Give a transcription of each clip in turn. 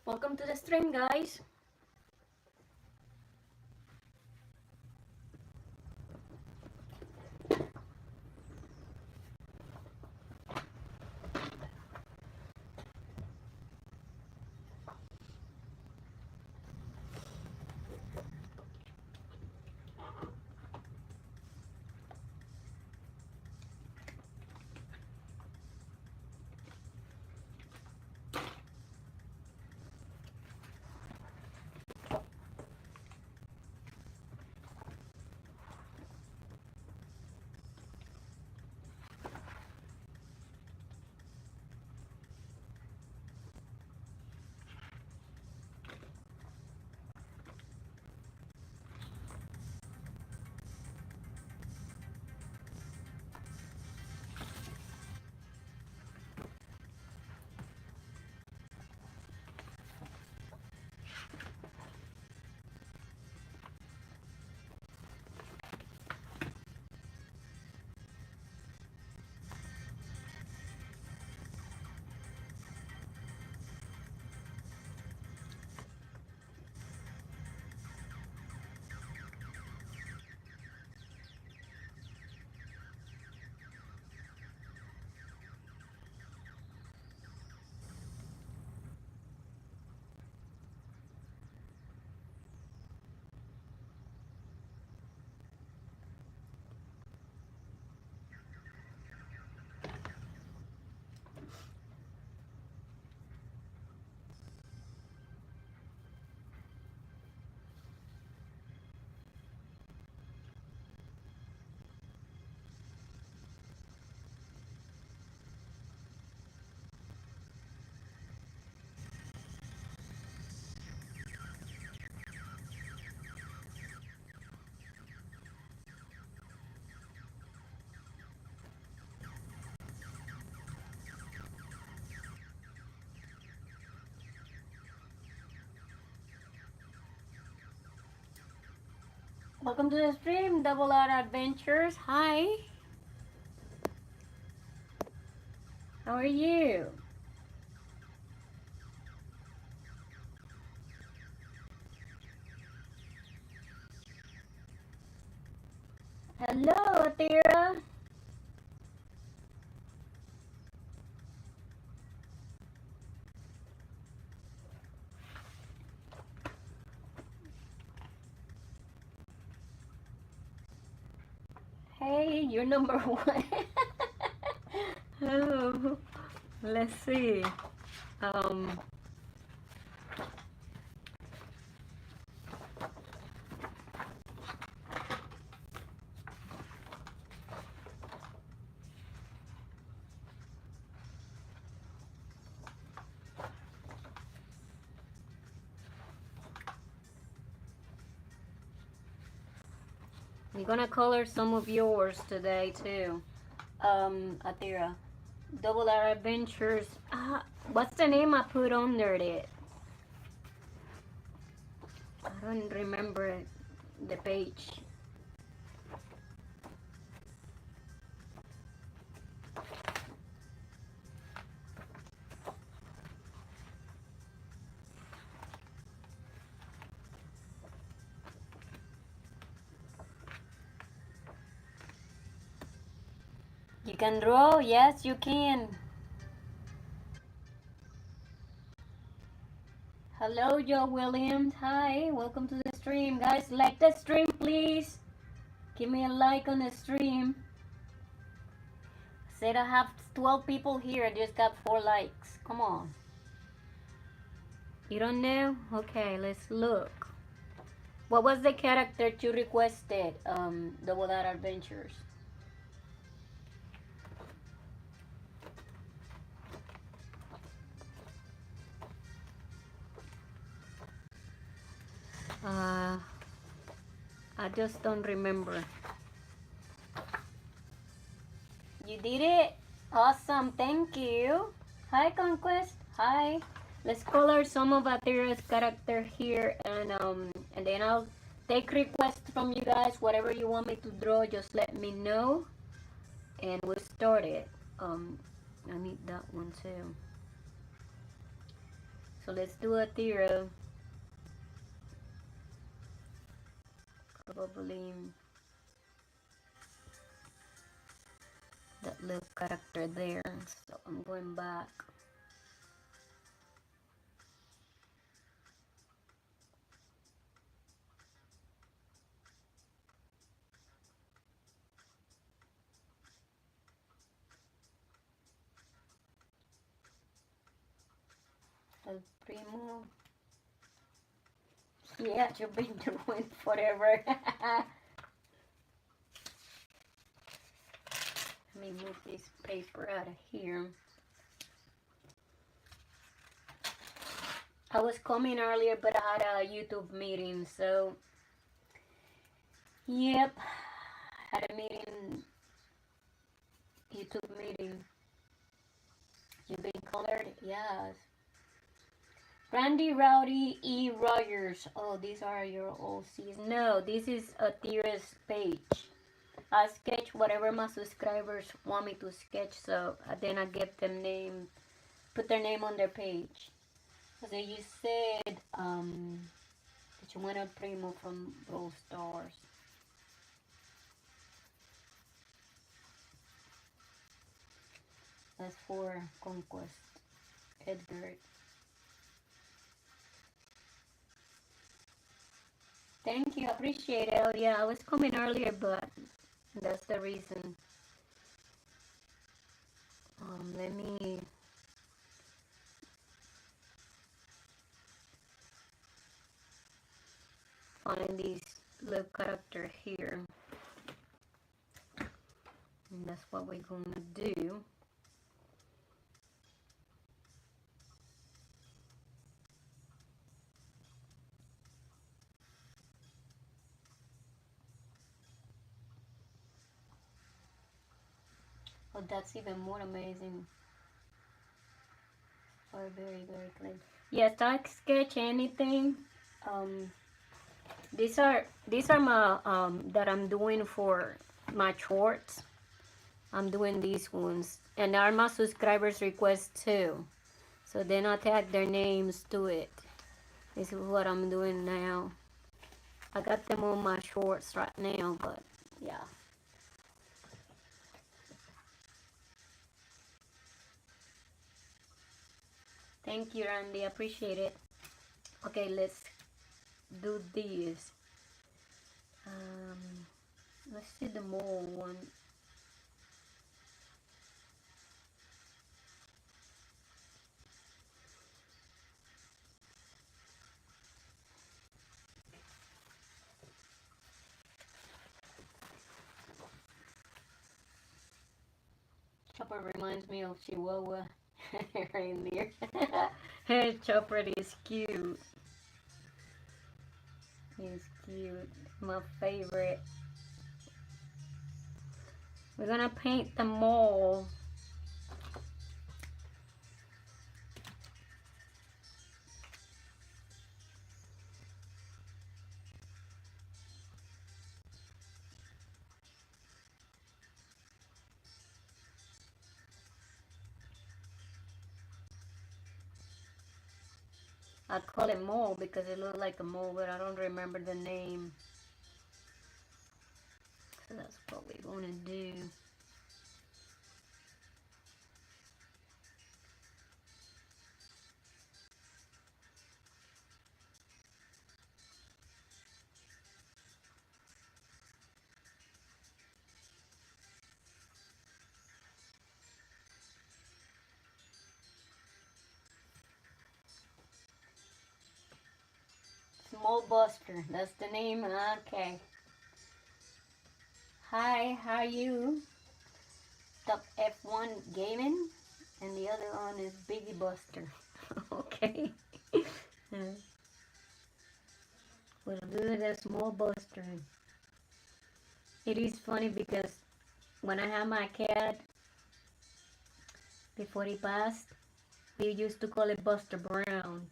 Welcome to the stream, guys. Welcome to the stream, Double R Adventures. Hi. How are you? Hello, Atira. Hey, you're number one. Oh, let's see. Um, I'm gonna color some of yours today too. Atira. Double R Adventures. What's the name I put under it? I don't remember the page. You can draw? Yes, you can. Hello, Joe Williams. Hi, welcome to the stream. Guys, like the stream, please. Give me a like on the stream. Said I have 12 people here. I just got 4 likes. Come on. You don't know? Okay, let's look. What was the character you requested, Double Dot Adventures? I just don't remember. You did it? Awesome, thank you. Hi, Conquest. Hi. Let's color some of Atira's character here, and then I'll take requests from you guys. Whatever you want me to draw, just let me know, and we'll start it. I need that one too. So let's do a zero. Probably that little character there. So I'm going back. El primo. Yeah, you've been doing forever. Let me move this paper out of here. I was coming earlier, but I had a YouTube meeting, so yep, had a meeting, YouTube meeting. You've been colored? Yes. Randy Rowdy E. Rogers. Oh, these are your OCs. No, this is a Tira's page. I sketch whatever my subscribers want me to sketch, so then I get them name, put their name on their page. So you said that you went a primo from Brawl Stars. That's for Conquest. Edgar. Thank you, appreciate it. Oh, yeah, I was coming earlier, but that's the reason. Let me find this little character here. And that's what we're gonna do. Oh, that's even more amazing. Oh, very, very clean. Yes, I sketch anything. Um, these are my that I'm doing for my shorts. I'm doing these ones, and are my subscribers requests too. So then I tag their names to it. This is what I'm doing now. I got them on my shorts right now, but yeah. Thank you, Randy. I appreciate it. Okay, let's do this. Let's see the mole one. Chopper reminds me of Chihuahua reindeer. Chopper is cute. He's cute. My favorite. We're gonna paint the mole. I call it mole because it looks like a mole, but I don't remember the name. So that's what we're gonna do. Small Buster, that's the name. Okay. Hi, how are you? Top F1 Gaming, and the other one is Biggie Buster. Okay. We'll do the Small Buster. It is funny because when I had my cat, before he passed, we used to call it Buster Brown.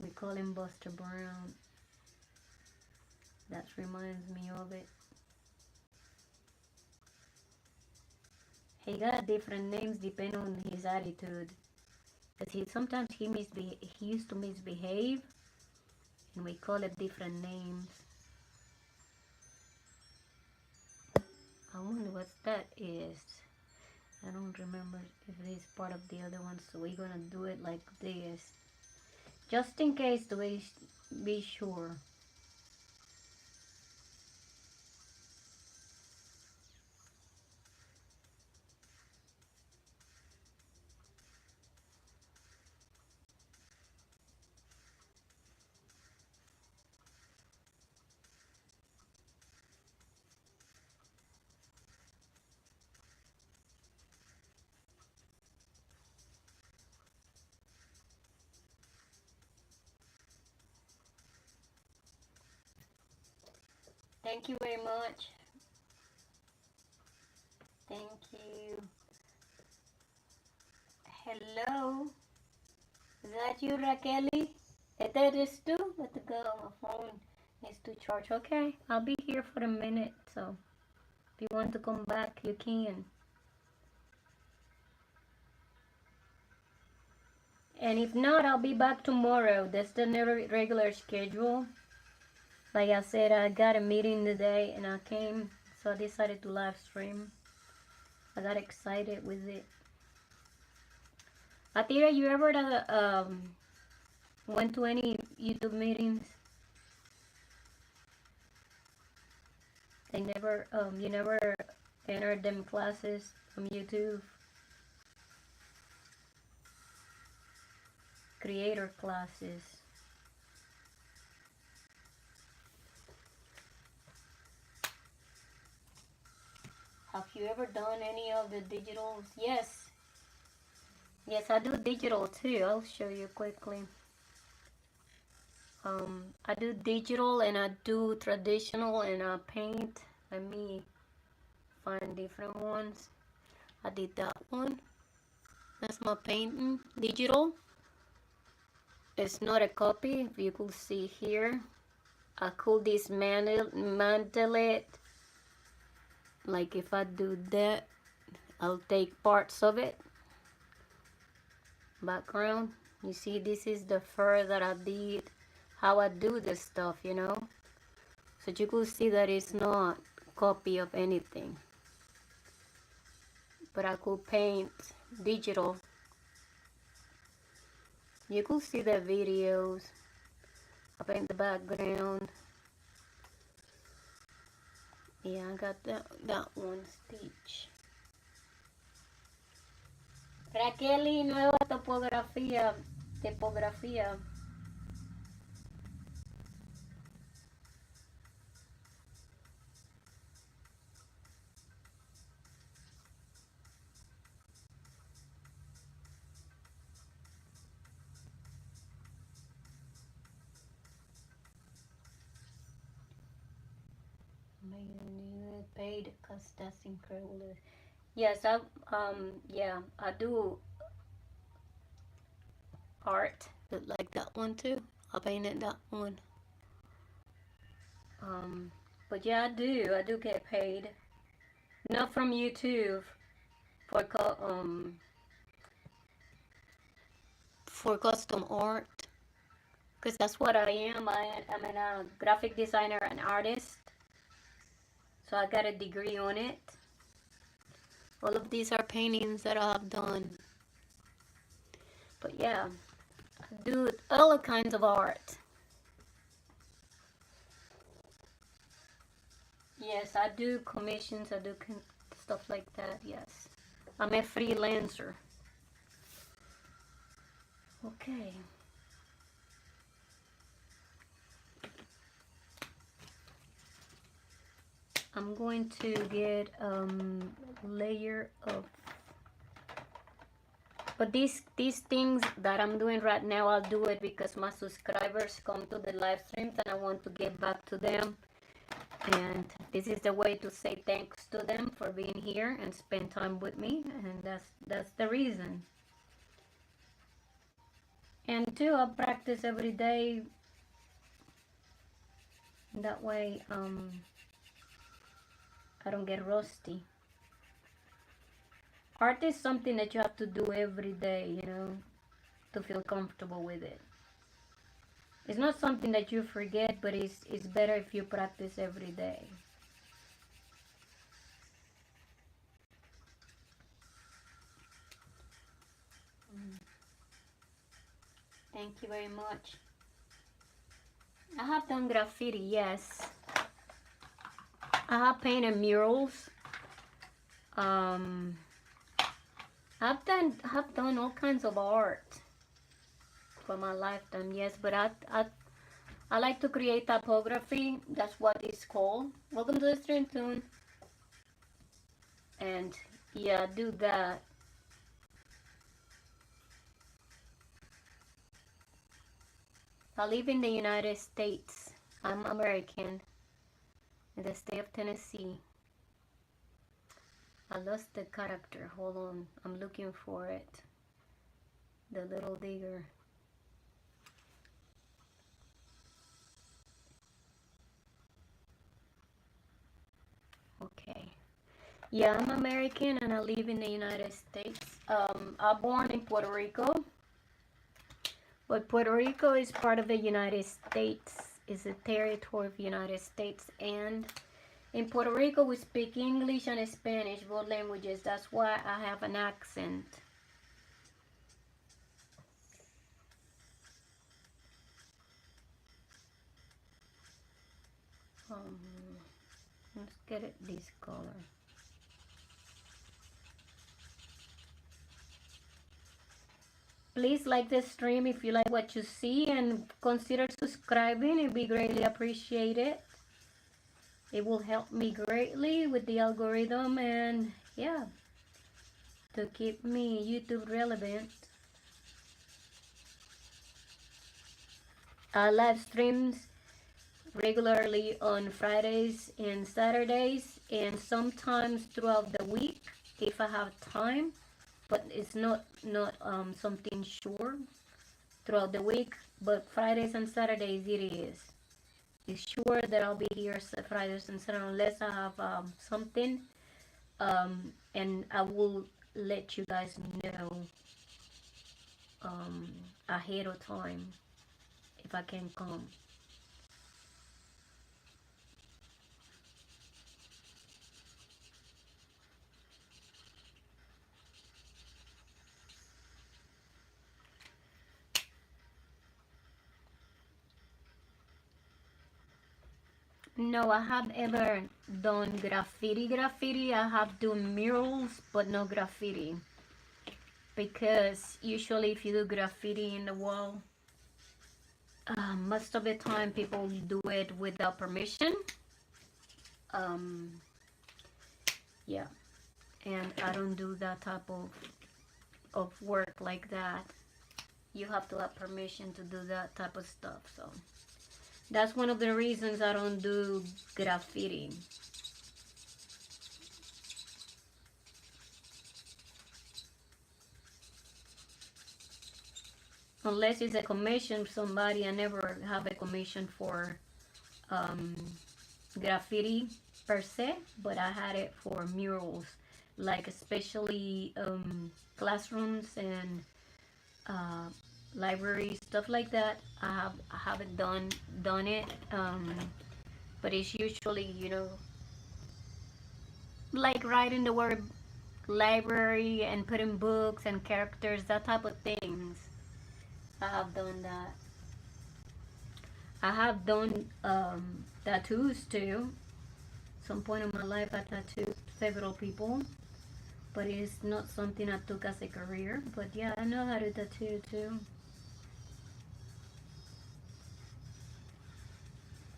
We call him Buster Brown. That reminds me of it. He got different names depending on his attitude. because he used to misbehave, and we call it different names. I wonder what that is. I don't remember if it is part of the other one, so we're gonna do it like this, just in case to be sure. Thank you very much. Thank you. Hello. Is that you, Raqueli? That is too? Let the go. My phone needs to charge. Okay, I'll be here for a minute, so if you want to come back, you can. And if not, I'll be back tomorrow. That's the regular schedule. Like I said, I got a meeting today and I came, so I decided to live stream. I got excited with it. Atira, you ever went to any YouTube meetings? You never entered them classes from YouTube? Creator classes. Have you ever done any of the digitals? Yes. Yes, I do digital too. I'll show you quickly. I do digital and I do traditional and I paint. Let me find different ones. I did that one. That's my painting. Digital. It's not a copy. If you could see here, I could dismantle it. Like if I do that, I'll take parts of it. Background. You see, this is the fur that I did. How I do this stuff, you know. So you could see that it's not a copy of anything. But I could paint digital. You could see the videos. I paint the background. Yeah, I got that one stitch. Raqueli, nueva topografía. Tipografía. Paid, cause that's incredible. Yes, I do art like that one too. I painted that one. But yeah, I do get paid. Not from YouTube for custom art, because that's what I am. I'm a graphic designer and artist. So I got a degree on it. All of these are paintings that I have done. But yeah, I do all kinds of art. Yes, I do commissions. I do stuff like that. Yes, I'm a freelancer. Okay. I'm going to get layer of, but these things that I'm doing right now, I'll do it because my subscribers come to the live streams and I want to get back to them, and this is the way to say thanks to them for being here and spend time with me, and that's the reason. And two, I practice every day, that way I don't get rusty. Art is something that you have to do every day, you know. to feel comfortable with it. It's not something that you forget, but it's better if you practice every day. Thank you very much. I have done graffiti, yes. I have painted murals. I've done all kinds of art for my lifetime, yes, but I like to create typography. That's what it's called. Welcome to the stream tune. And yeah, do that. I live in the United States. I'm American in the state of Tennessee. I lost the character. Hold on. I'm looking for it. The little digger. Okay. Yeah, I'm American and I live in the United States. I'm born in Puerto Rico. But Puerto Rico is part of the United States. It's a territory of the United States. And in Puerto Rico, we speak English and Spanish, both languages. That's why I have an accent. Let's get it this color. Please like the stream if you like what you see, and consider subscribing. It'd be greatly appreciated. It will help me greatly with the algorithm, and yeah, to keep me YouTube relevant. I live streams regularly on Fridays and Saturdays, and sometimes throughout the week if I have time, but it's not something sure throughout the week. But Fridays and Saturdays it is. It's sure that I'll be here Fridays and Saturdays unless I have something, and I will let you guys know ahead of time if I can come. No, I have ever done graffiti. I have done murals, but no graffiti. Because usually if you do graffiti in the wall, most of the time people do it without permission. Yeah, and I don't do that type of work like that. You have to have permission to do that type of stuff, so that's one of the reasons I don't do graffiti. Unless it's a commission somebody. I never have a commission for graffiti per se, but I had it for murals, like especially classrooms and libraries, stuff like that. I haven't done it, but it's usually, you know, like writing the word library and putting books and characters, that type of things. I have done that. I have done tattoos too. Some point in my life I tattooed several people, but it's not something I took as a career. But yeah, I know how to tattoo too.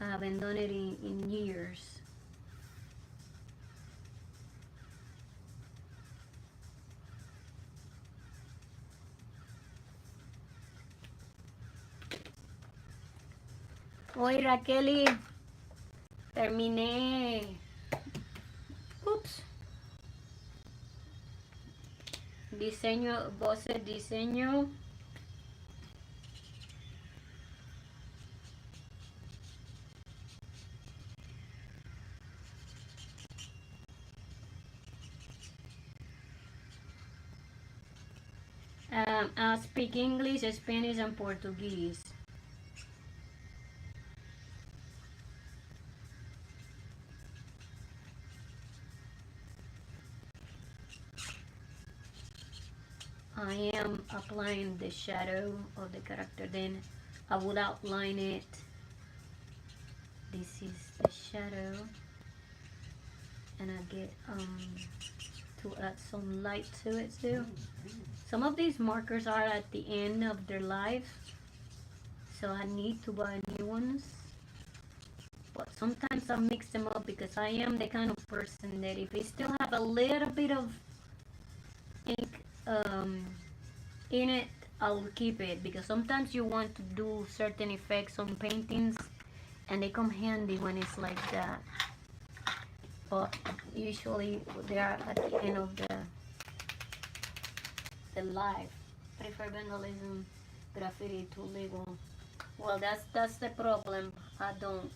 I haven't done it in years. Hoy Raqueli, terminé. Oops. Diseño, voces, diseño. I speak English, Spanish, and Portuguese. I am applying the shadow of the character, then I will outline it. This is the shadow, and I get to add some light to it too. Some of these markers are at the end of their life, so I need to buy new ones. But sometimes I mix them up because I am the kind of person that if I still have a little bit of ink in it, I will keep it, because sometimes you want to do certain effects on paintings and they come handy when it's like that. But usually they are at the end of the life. Prefer vandalism, graffiti to legal. Well, that's the problem. I don't.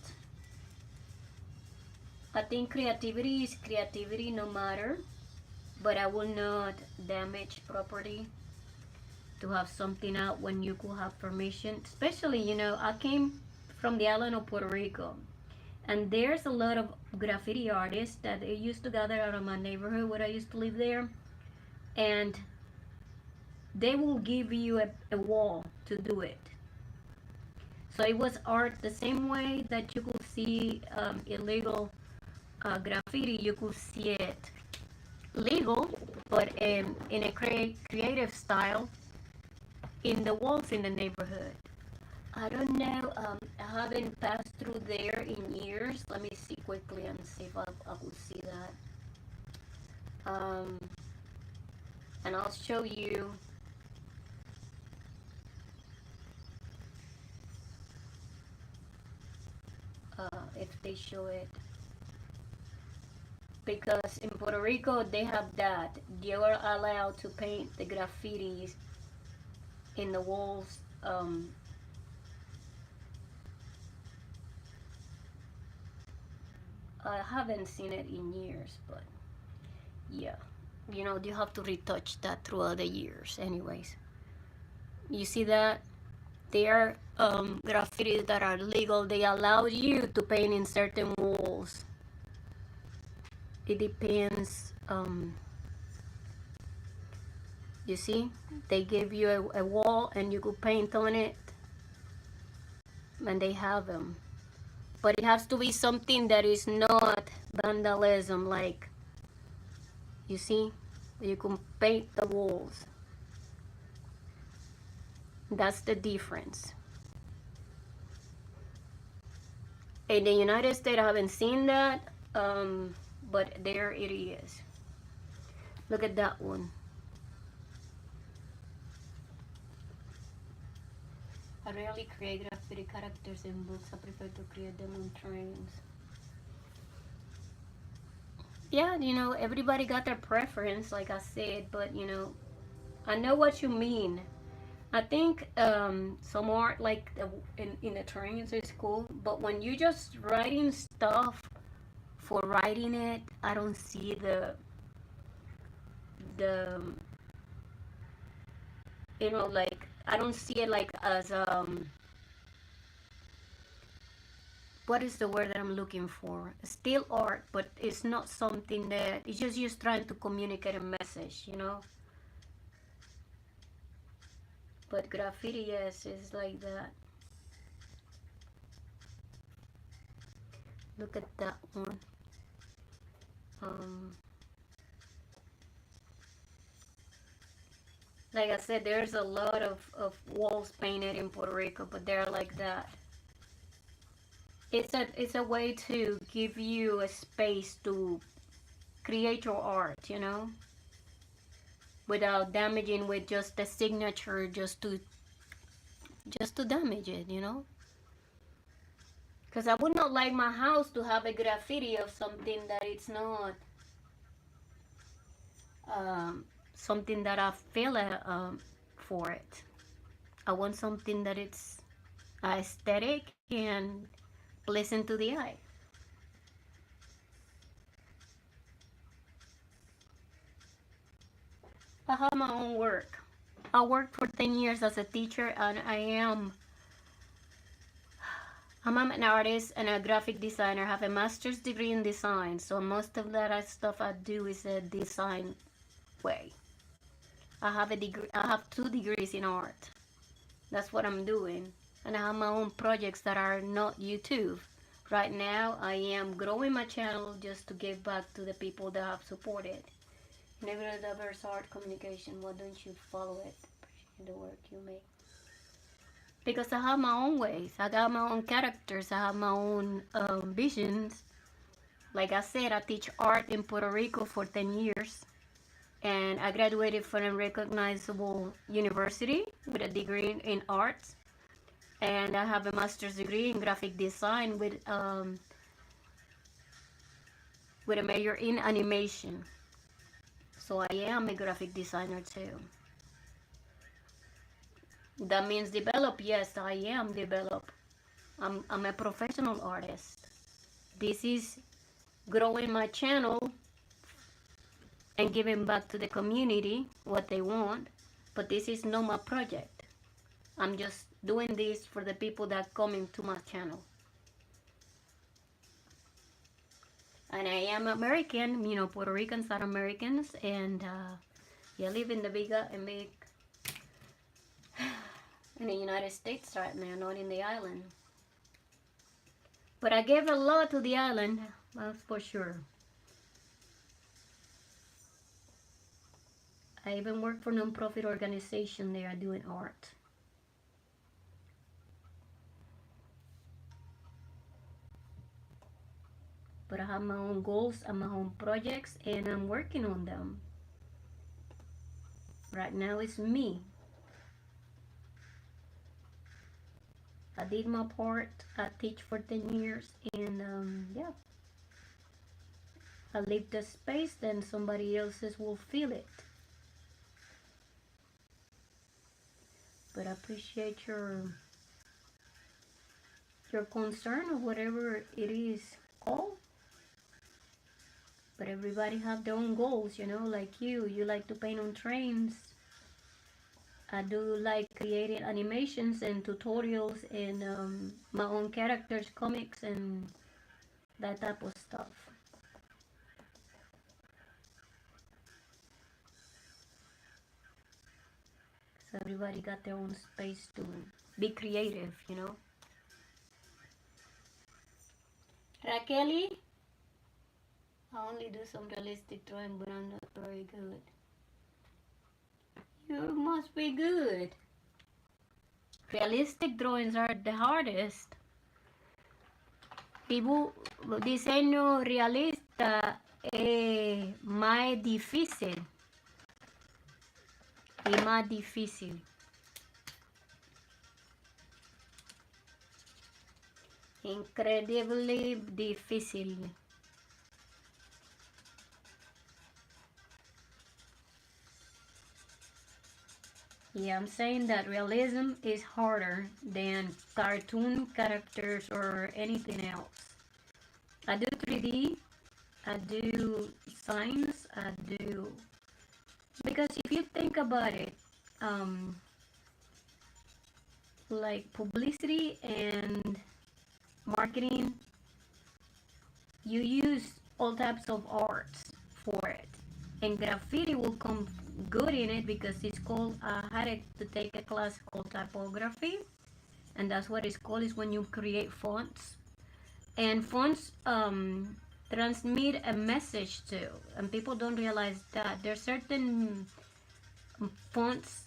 I think creativity is creativity no matter, but I will not damage property to have something out when you could have permission. Especially, you know, I came from the island of Puerto Rico, and there's a lot of graffiti artists that they used to gather out of my neighborhood where I used to live there, and they will give you a wall to do it. So it was art the same way that you could see illegal graffiti, you could see it legal, but in a creative style in the walls in the neighborhood. I don't know, I haven't passed through there in years. Let me see quickly and see if I will see that. And I'll show you if they show it. Because in Puerto Rico they have that. You are allowed to paint the graffitis in the walls. I haven't seen it in years, but yeah, you know, you have to retouch that throughout the years. Anyways, you see that there are graffitis that are legal. They allow you to paint in certain walls. It depends. You see, they give you a wall and you could paint on it, and they have them. But it has to be something that is not vandalism, like, you see, you can paint the walls. That's the difference. In the United States, I haven't seen that, but there it is. Look at that one. I rarely create graffiti characters in books. I prefer to create them on trains. Yeah, you know, everybody got their preference, like I said, but you know, I know what you mean. I think some art like in the trains is cool, but when you just writing stuff for writing it, I don't see the you know, like, I don't see it like as what is the word that I'm looking for? Still art, but it's not something that it's just trying to communicate a message, you know. But graffiti, yes, is like that. Look at that one. Like I said, there's a lot of walls painted in Puerto Rico, but they're like that. It's a way to give you a space to create your art, you know, without damaging with just a signature, just to damage it, you know. Because I would not like my house to have a graffiti of something that it's not something that I feel for it. I want something that it's aesthetic and pleasant to the eye. I have my own work. I worked for 10 years as a teacher, and I'm an artist and a graphic designer. I have a master's degree in design, so most of that stuff I do is a design way. I have a degree. I have 2 degrees in art. That's what I'm doing, and I have my own projects that are not YouTube. Right now, I am growing my channel just to give back to the people that have supported. Never diverse art communication. Why don't you follow it? Appreciate the work you make. Because I have my own ways. I got my own characters. I have my own visions. Like I said, I teach art in Puerto Rico for 10 years. And I graduated from a recognizable university with a degree in arts. And I have a master's degree in graphic design with a major in animation. So I am a graphic designer too. That means develop. Yes, I am develop. I'm a professional artist. This is growing my channel and giving back to the community what they want. But this is not my project. I'm just doing this for the people that come into my channel. And I am American, you know, Puerto Ricans are Americans, and I live in the big in the United States right now, not in the island. But I gave a lot to the island, that's for sure. I even work for a non-profit organization there doing art. But I have my own goals and my own projects, and I'm working on them. Right now it's me. I did my part. I teach for 10 years, and yeah. I leave the space, then somebody else's will feel it. But I appreciate your concern or whatever it is called. But everybody have their own goals, you know, like you like to paint on trains. I do like creating animations and tutorials and my own characters, comics, and that type of stuff. So everybody got their own space to be creative, you know. Raqueli, I only do some realistic drawing, but I'm not very good. You must be good. Realistic drawings are the hardest. Diseño realista es más difícil. Y más difícil. Incredibly difícil. Yeah, I'm saying that realism is harder than cartoon characters or anything else. I do 3D, I do signs, I do... Because if you think about it, like publicity and marketing, you use all types of arts for it. And graffiti will come good in it because it's called, I had to take a class called typography, and that's what it's called, is when you create fonts. And fonts transmit a message too, and people don't realize that there's certain fonts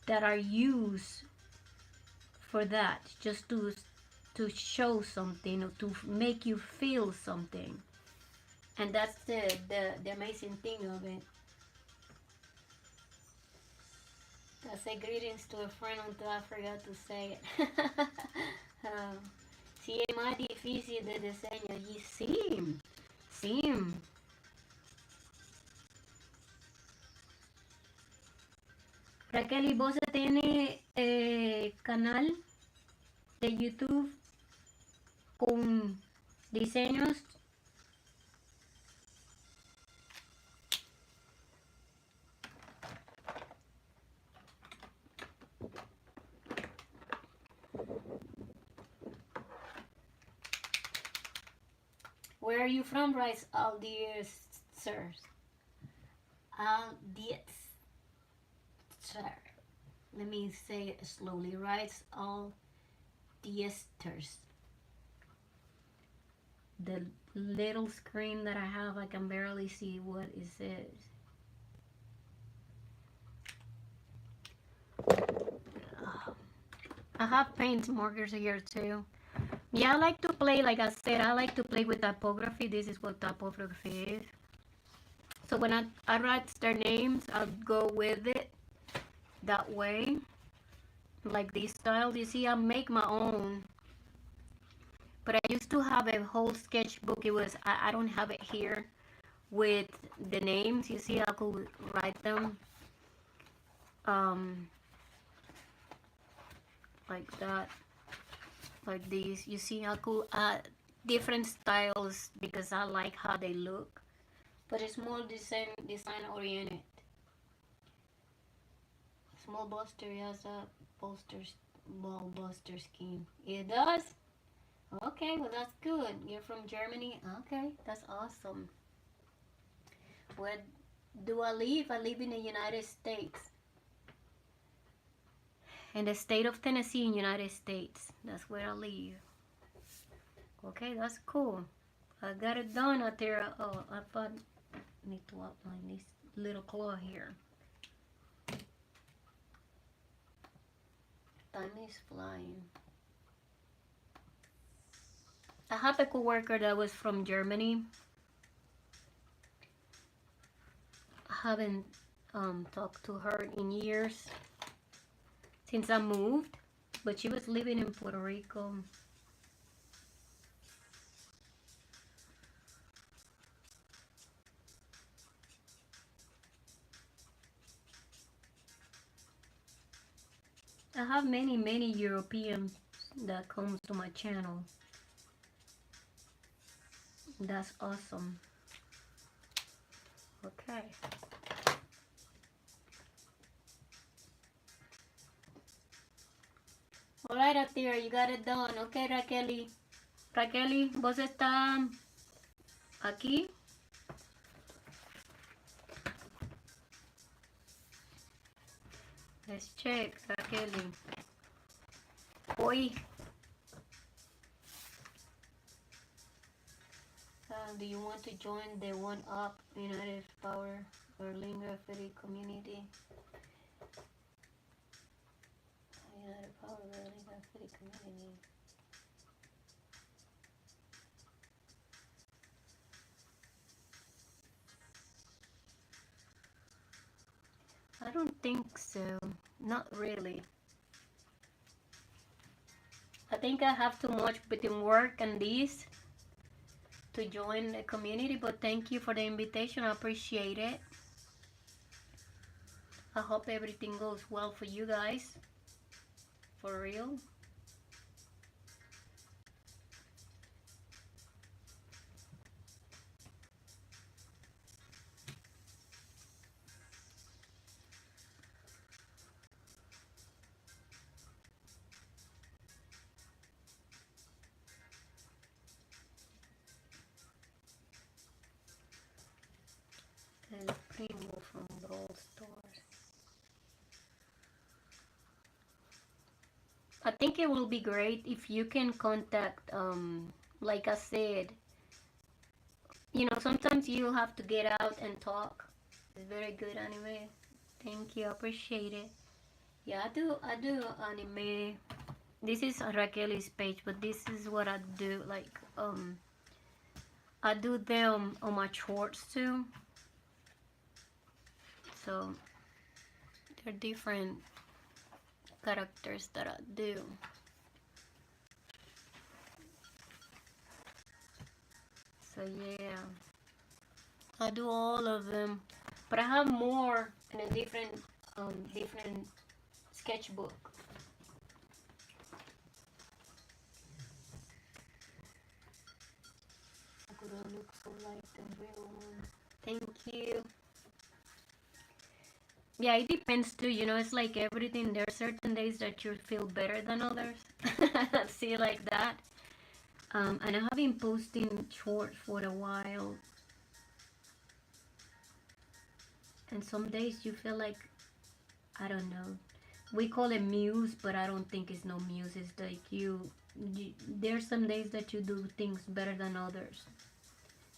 that are used for that, just to show something or to make you feel something. And that's the amazing thing of it. I say greetings to a friend until I forgot to say it. Si es más difícil de diseño. Y sí. Raquel, ¿y vos tenés canal de YouTube con diseños? Where are you from? Writes Aldiers, sir. Aldiers, sir. Let me say it slowly. Writes Aldiesters. The little screen that I have, I can barely see what it says. I have paint markers here too. Yeah, I like to play, like I said, I like to play with typography. This is what typography is. So when I write their names, I'll go with it that way. Like this style. You see, I make my own. But I used to have a whole sketchbook. It was, I don't have it here with the names. You see, I could write them. Like that. Like these. You see, I could add different styles because I like how they look. But it's more design oriented. Small Buster has a ball buster scheme. It does? Okay, well that's good. You're from Germany? Okay, that's awesome. Where do I live? I live in the United States. In the state of Tennessee in United States. That's where I live. Okay, that's cool. I got it done out there. Oh, I thought I need to outline this little claw here. Time is flying. I have a coworker that was from Germany. I haven't talked to her in years since I moved, but she was living in Puerto Rico. I have many Europeans that comes to my channel. That's awesome. Okay. Alright, Atira, you got it done. Okay, Raqueli. Raqueli, ¿vos estás aquí? Let's check, Raqueli. Hoy. Do you want to join the One Up United Power Berlin Graffiti community? United Power Berlin Graffiti community. I don't think so. Not really. I think I have too much between work and this to join the community, but thank you for the invitation. I appreciate it. I hope everything goes well for you guys. For real. El Primo from Brawl Stars. I think it will be great if you can contact, like I said, you know, sometimes you have to get out and talk. It's very good anime. Thank you, I appreciate it. Yeah, I do anime. This is Raquel's page, but this is what I do, like, I do them on my shorts too. So, they're different characters that I do. So yeah, I do all of them, but I have more in a different sketchbook. I could look so like the real one. Thank you. Yeah, it depends too, you know, it's like everything. There are certain days that you feel better than others. See, like that. And I have been posting shorts for a while, and some days you feel like, I don't know, we call it muse, but I don't think it's no muse. It's like there's some days that you do things better than others,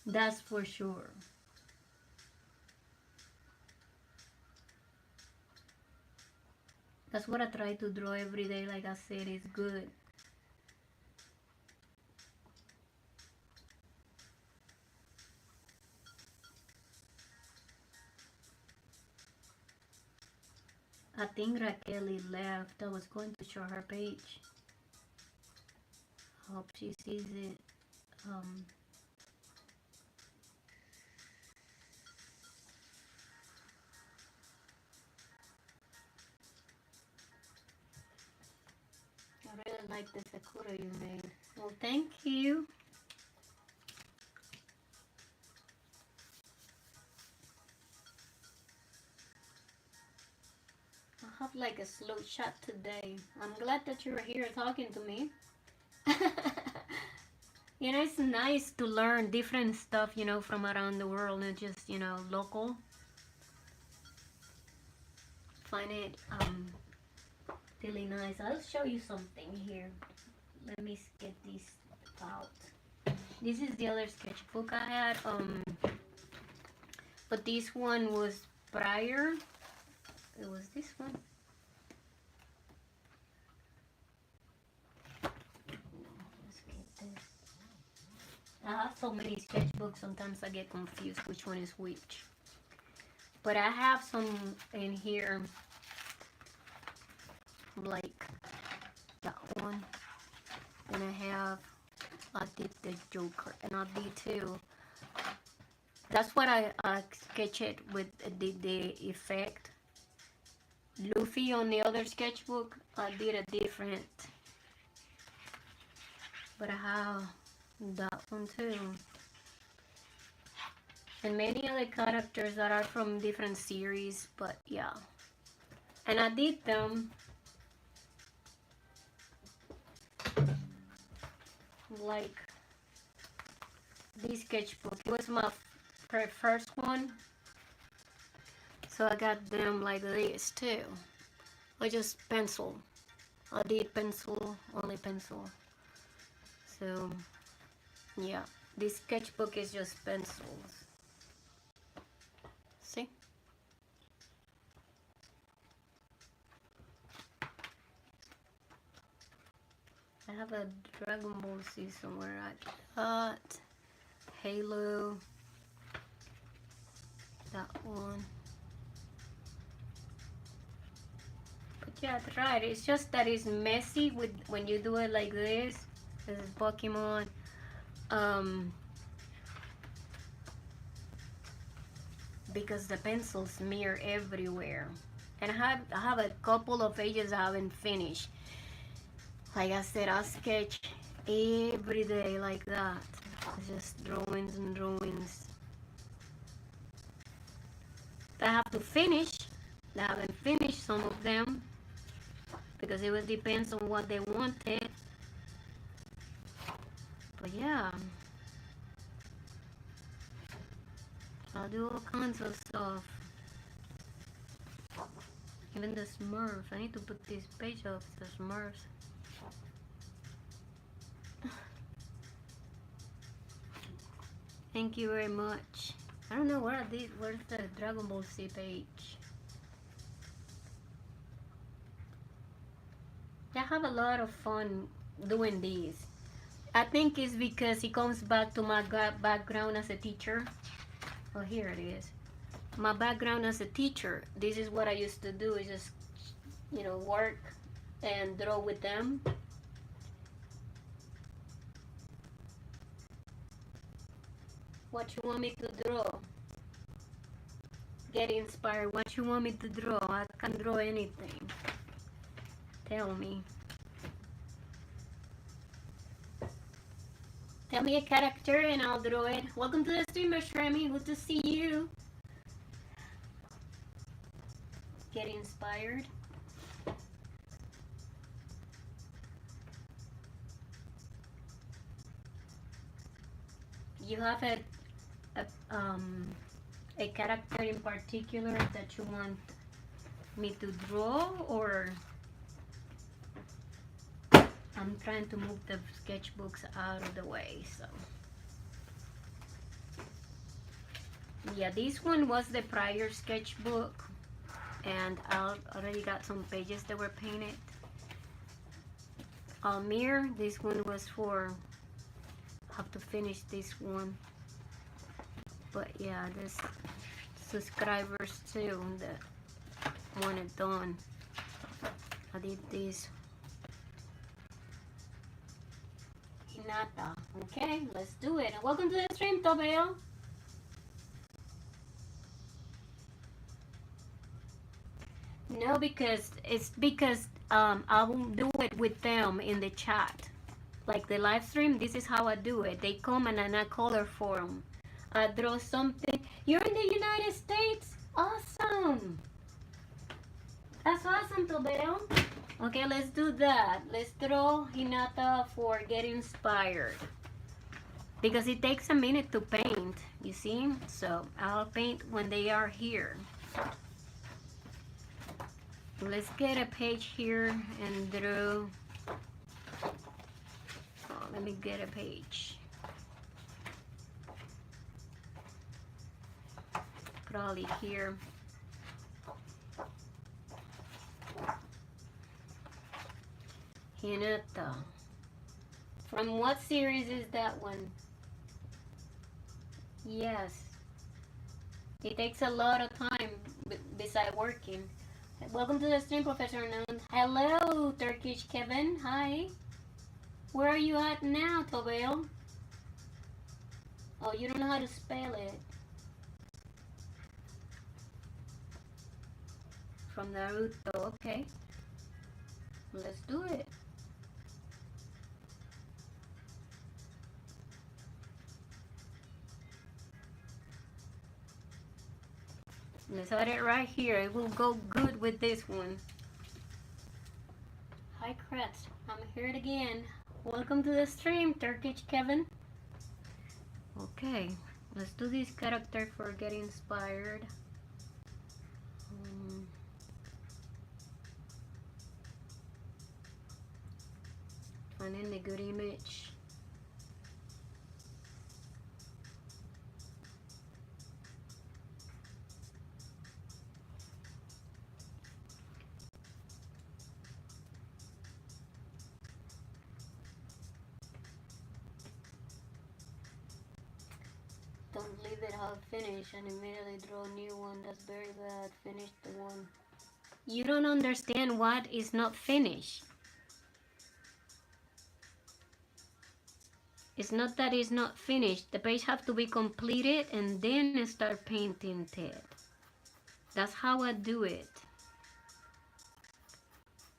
that's for sure. That's what I try to draw every day. Like I said, it's good. I think Raquel left. I was going to show her page. I hope she sees it. I really like the sakura you made. Well, thank you. I have like a slow shot today. I'm glad that you're here talking to me. You know, it's nice to learn different stuff, you know, from around the world, not just, you know, local. Find it really nice. I'll show you something here. Let me get this out. This is the other sketchbook I had, but this one was prior. It was this one. Let's get this. I have so many sketchbooks, sometimes I get confused which one is which. But I have some in here, like that one. And I did the Joker, and I did too. That's what I sketched it with the effect. Luffy on the other sketchbook, I did a different. But I have that one too. And many other characters that are from different series, but yeah. And I did them like this sketchbook. It was my first one. So I got them like this too. I just pencil. I did pencil, only pencil. So yeah, this sketchbook is just pencils. See? I have a Dragon Ball Z somewhere. I got Halo. That one. But yeah, try it. It's just that it's messy with when you do it like this. This is Pokemon. Because the pencils smear everywhere. And I have a couple of pages I haven't finished. Like I said, I sketch every day like that. It's just drawings and drawings. I have to finish. I haven't finished some of them because it will depends on what they wanted. But yeah, I'll do all kinds of stuff. Even the Smurf. I need to put this page up. The Smurfs. Thank you very much. I don't know where I did. Where's the Dragon Ball Z page? I have a lot of fun doing these. I think it's because it comes back to my background as a teacher. Oh, here it is. My background as a teacher. This is what I used to do. Is just, you know, work and draw with them. What you want me to draw? Get inspired. What you want me to draw? I can draw anything. Tell me. Tell me a character and I'll draw it. Welcome to the stream, Remy. Good to see you. Get inspired. you have a character in particular that you want me to draw, or I'm trying to move the sketchbooks out of the way, so yeah, this one was the prior sketchbook, and I already got some pages that were painted. Almir, this one was for, have to finish this one, but yeah, there's subscribers too that want it done. I did this. Hinata. Okay, let's do it. And welcome to the stream, Tobel. No, because I won't do it with them in the chat. Like the live stream, this is how I do it. They come and I color for them. I draw something. You're in the United States? Awesome. That's awesome, Tobel. Okay, let's do that. Let's draw Hinata for Get Inspired. Because it takes a minute to paint, you see? So I'll paint when they are here. Let's get a page here and draw. Oh, let me get a page. Probably here. Hinata. From what series is that one? Yes. It takes a lot of time beside working. Welcome to the stream, Professor Noon. Hello, Turkish Kevin. Hi. Where are you at now, Tobel? Oh, you don't know how to spell it. From Naruto. Okay. Let's do it. Let's add it right here. It will go good with this one. Hi, Kratz. I'm here again. Welcome to the stream, Turkish Kevin. Okay, let's do this character for Get Inspired. Finding a good image. Don't leave it half finished and immediately draw a new one. That's very bad. Finish the one. You don't understand what is not finished. It's not that it's not finished. The page have to be completed and then start painting it. That's how I do it.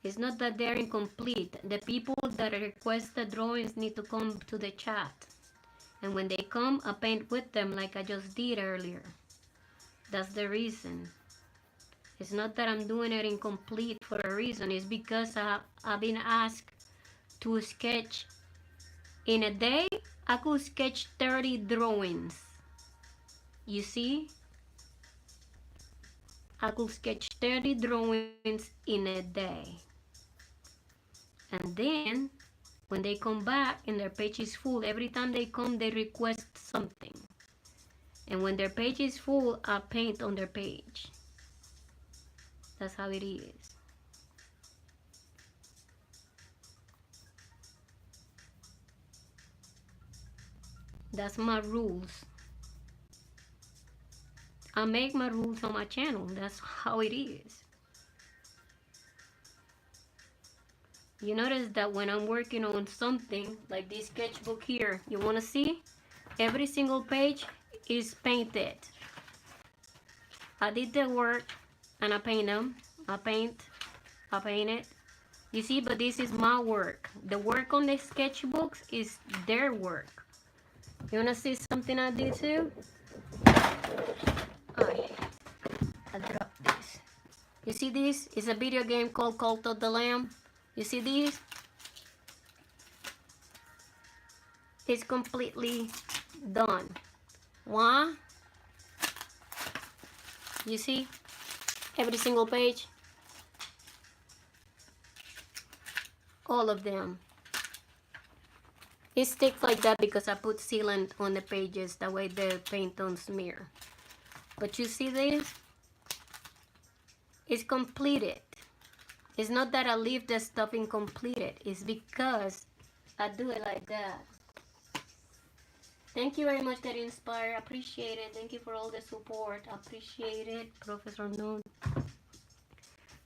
It's not that they're incomplete. The people that request the drawings need to come to the chat. And when they come, I paint with them like I just did earlier. That's the reason. It's not that I'm doing it incomplete for a reason. It's because I've been asked to sketch. In a day, I could sketch 30 drawings. You see? I could sketch 30 drawings in a day. And then, when they come back and their page is full, every time they come, they request something. And when their page is full, I paint on their page. That's how it is. That's my rules. I make my rules on my channel. That's how it is. You notice that when I'm working on something like this sketchbook here, you want to see? Every single page is painted. I did the work and I paint them. I paint it. You see, but this is my work. The work on the sketchbooks is their work. You want to see something I did too? Oh yeah, I dropped this. You see this? It's a video game called Cult of the Lamb. You see these? It's completely done. One, you see, every single page, all of them. It sticks like that because I put sealant on the pages, that way the paint don't smear. But you see this? It's completed. It's not that I leave the stuff incompleted. It's because I do it like that. Thank you very much, Get Inspired. Appreciate it. Thank you for all the support. Appreciate it, Professor Noon.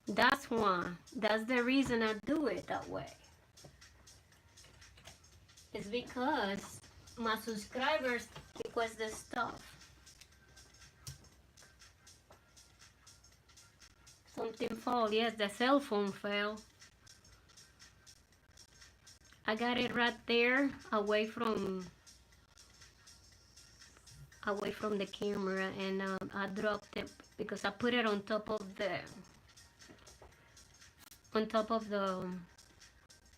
That's one. That's the reason I do it that way. It's because my subscribers request the stuff. Something fell. Yes, the cell phone fell. I got it right there, away from the camera, and I dropped it because I put it on top of the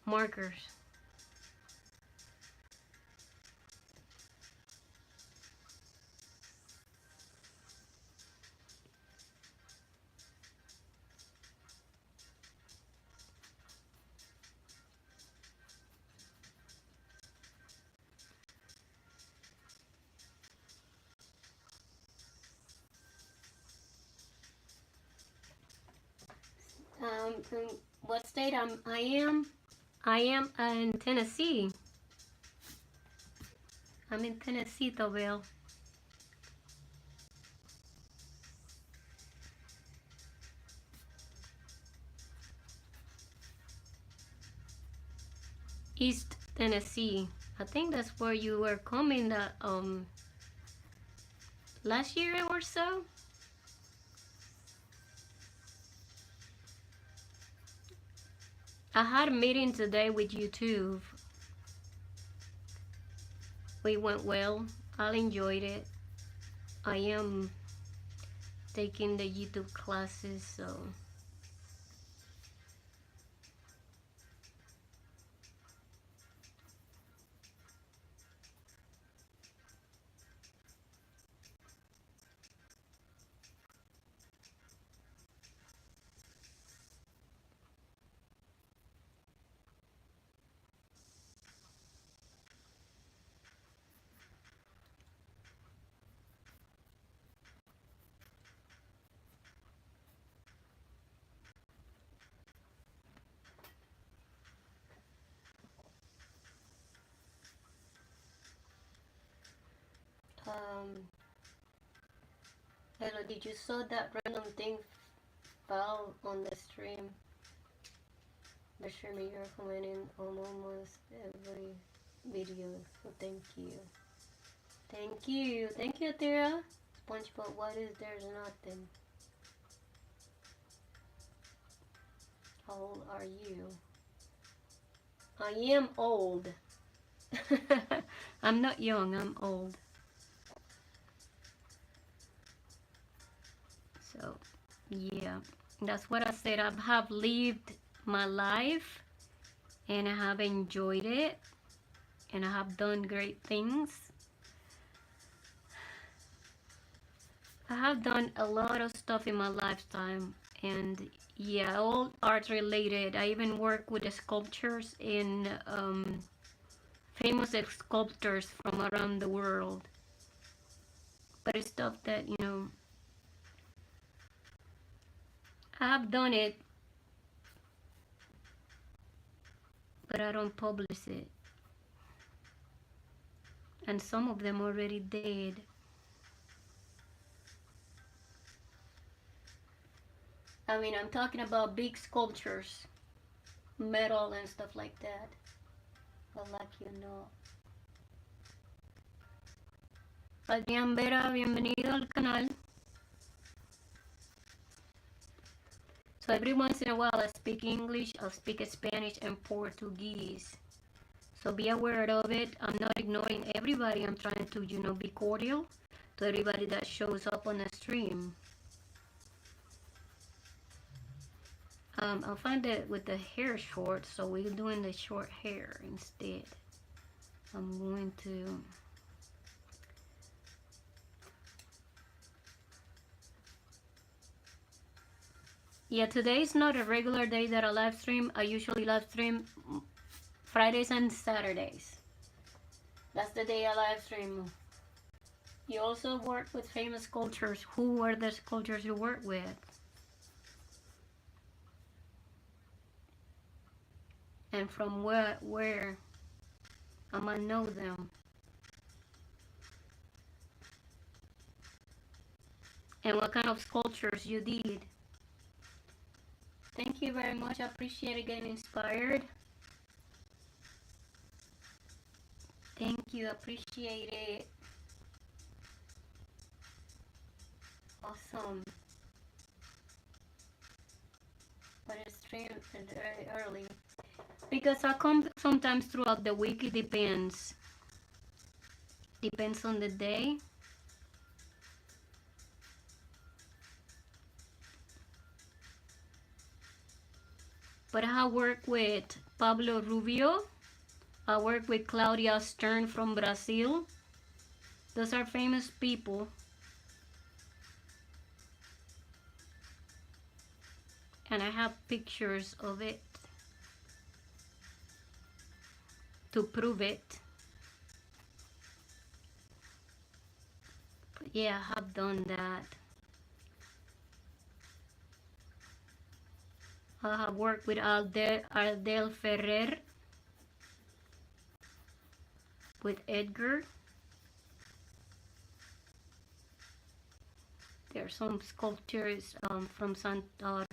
markers. What state I am? I am in Tennessee. I'm in Tennessee, Tobel. East Tennessee. I think that's where you were coming last year or so. I had a meeting today with YouTube. We went well. I enjoyed it. I am taking the YouTube classes, so hello, did you saw that random thing fell on the stream? The stream you're commenting on almost every video, so thank you. Thank you. Thank you, Tira. SpongeBob, what is there's nothing? How old are you? I am old. I'm not young, I'm old. So, yeah, that's what I said. I have lived my life and I have enjoyed it and I have done great things. I have done a lot of stuff in my lifetime, and yeah, all art related. I even work with the sculptures in famous sculptors from around the world. But it's stuff that, you know, I have done it, but I don't publish it. And some of them already dead. I mean, I'm talking about big sculptures, metal and stuff like that. I'll let you know. Adrián Vera, bienvenido al canal. So every once in a while I speak English, I'll speak Spanish and Portuguese. So be aware of it. I'm not ignoring everybody. I'm trying to, you know, be cordial to everybody that shows up on the stream. I'll find it with the hair short, so we're doing the short hair instead. I'm going to Yeah, today is not a regular day that I live stream. I usually live stream Fridays and Saturdays. That's the day I live stream. You also work with famous sculptors. Who were the sculptors you work with? And from where I might know them. And what kind of sculptures you did. Thank you very much. I appreciate it, getting inspired. Thank you, appreciate it. Awesome. But it's stream very early. Because I come sometimes throughout the week, it depends. Depends on the day. But I work with Pablo Rubio. I work with Claudia Stern from Brazil. Those are famous people. And I have pictures of it to prove it. But yeah, I have done that. I have worked with Ardel Ferrer, with Edgar. There are some sculptures from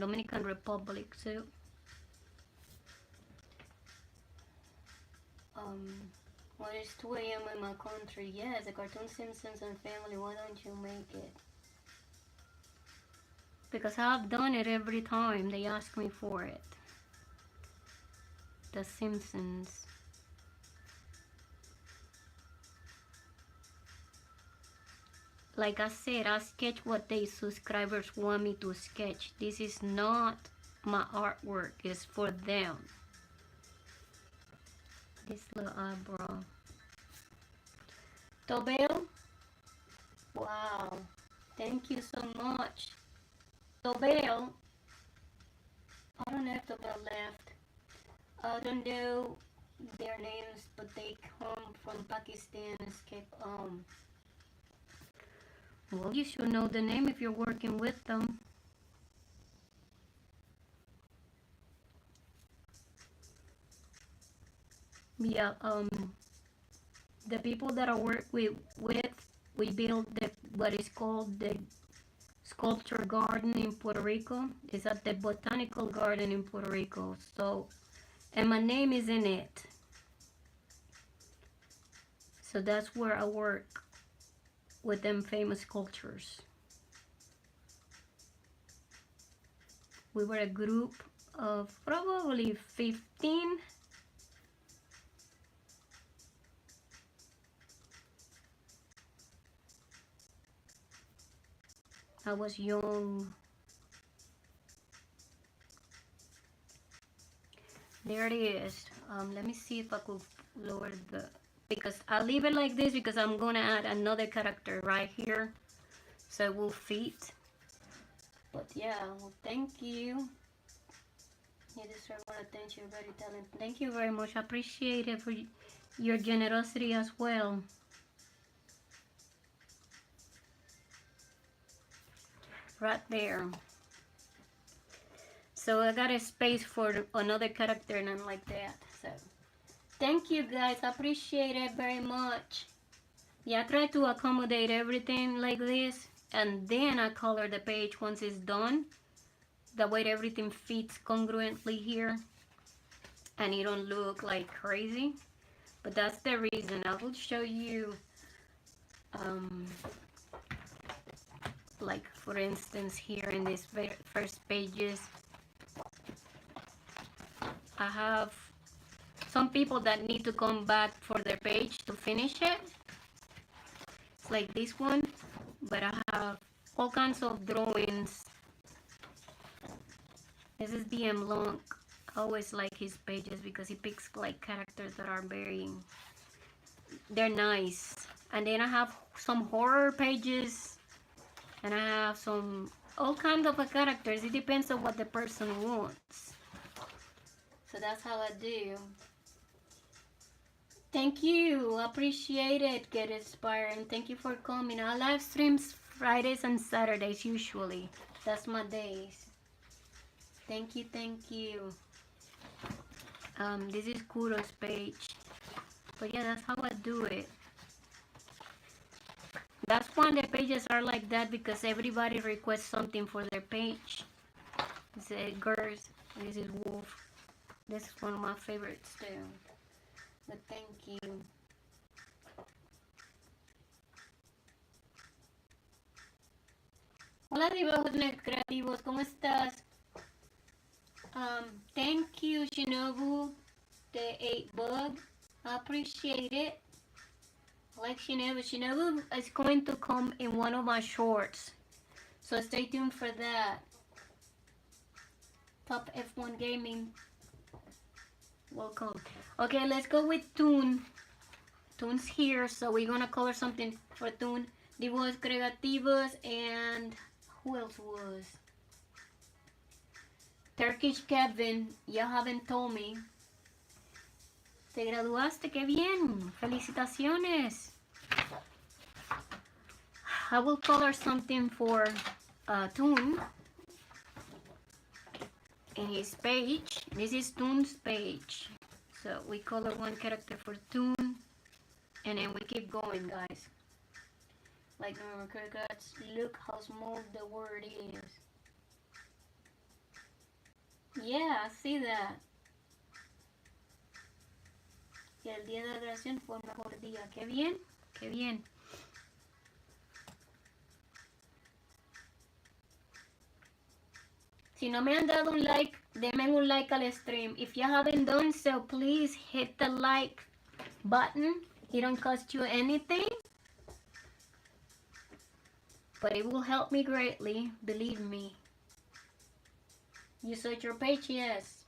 Dominican Republic too. What is 2 a.m. in my country? Yes, the cartoon Simpsons and Family. Why don't you make it? Because I've done it every time they ask me for it. The Simpsons. Like I said, I sketch what the subscribers want me to sketch. This is not my artwork, it's for them. This little eyebrow. Tobel? Wow. Thank you so much. Tobel? I don't know if Tobel left. I don't know their names, but they come from Pakistan. Well, you should know the name if you're working with them. Yeah, the people that I work with, we build what is called the sculpture garden in Puerto Rico. It's at the botanical garden in Puerto Rico. So, and my name is in it. So that's where I work with them famous sculptures. We were a group of probably 15. I was young. There it is. Let me see if I could lower the, because I leave it like this because I'm gonna add another character right here so it will fit. But yeah, well, thank you. You deserve more attention. You're very talented. Thank you very much. I appreciate it for your generosity as well. Right there. So I got a space for another character and I'm like that. So thank you guys. I appreciate it very much. Yeah, I try to accommodate everything like this and then I color the page once it's done. That way everything fits congruently here and it don't look like crazy. But that's the reason. I will show you like for instance here in this first pages, I have some people that need to come back for their page to finish it. It's like this one, but I have all kinds of drawings. This is BM Long. I always like his pages because he picks like characters that are they're nice. And then I have some horror pages and I have some all kinds of characters. It depends on what the person wants. So that's how I do. Thank you. Appreciate it. Get inspired. And thank you for coming. I live streams Fridays and Saturdays usually. That's my days. Thank you. Thank you. This is Kuro's page. But yeah, that's how I do it. That's why the pages are like that, because everybody requests something for their page. This is girls. This is wolf. This is one of my favorites too. But thank you. Hola dibujos creativos, ¿cómo estás? Thank you, Shinobu, the 8-bug. I appreciate it. I like Shinobu. Shinobu is going to come in one of my shorts, so stay tuned for that. Top F1 Gaming. Welcome. Okay, let's go with Toon. Toon's here, so we're gonna color something for Toon. Dibujos creativos, and who else was? Turkish Kevin, you haven't told me. Te graduaste, qué bien. Felicitaciones. I will color something for Toon in his page. This is Toon's page. So we color one character for Toon, and then we keep going, guys. Like Crittercrats, look how small the word is. Yeah, I see that. Y el día de la graduación fue el mejor día. Qué bien, qué bien. Si no me han dado un like, denme un like al stream. If you haven't done so, please hit the like button. It don't cost you anything, but it will help me greatly, believe me. You search your page, yes.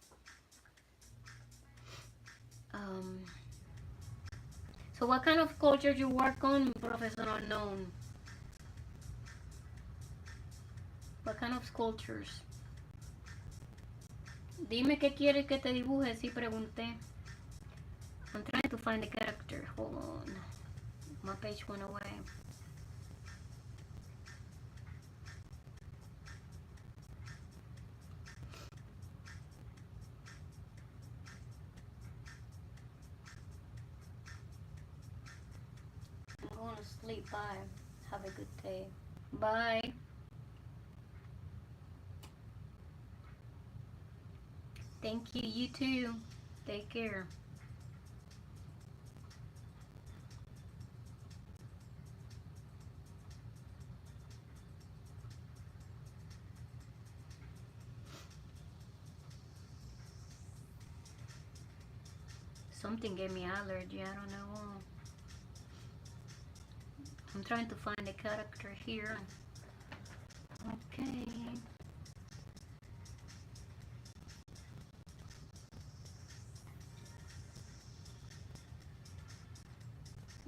So what kind of culture you work on, Professor Unknown? What kind of sculptures? Dime qué quieres que te dibuje, si pregunté. I'm trying to find the character. Hold on. My page went away. I'm going to sleep. Bye. Have a good day. Bye. Thank you. You too. Take care. Something gave me allergy. I don't know. I'm trying to find the character here. Okay.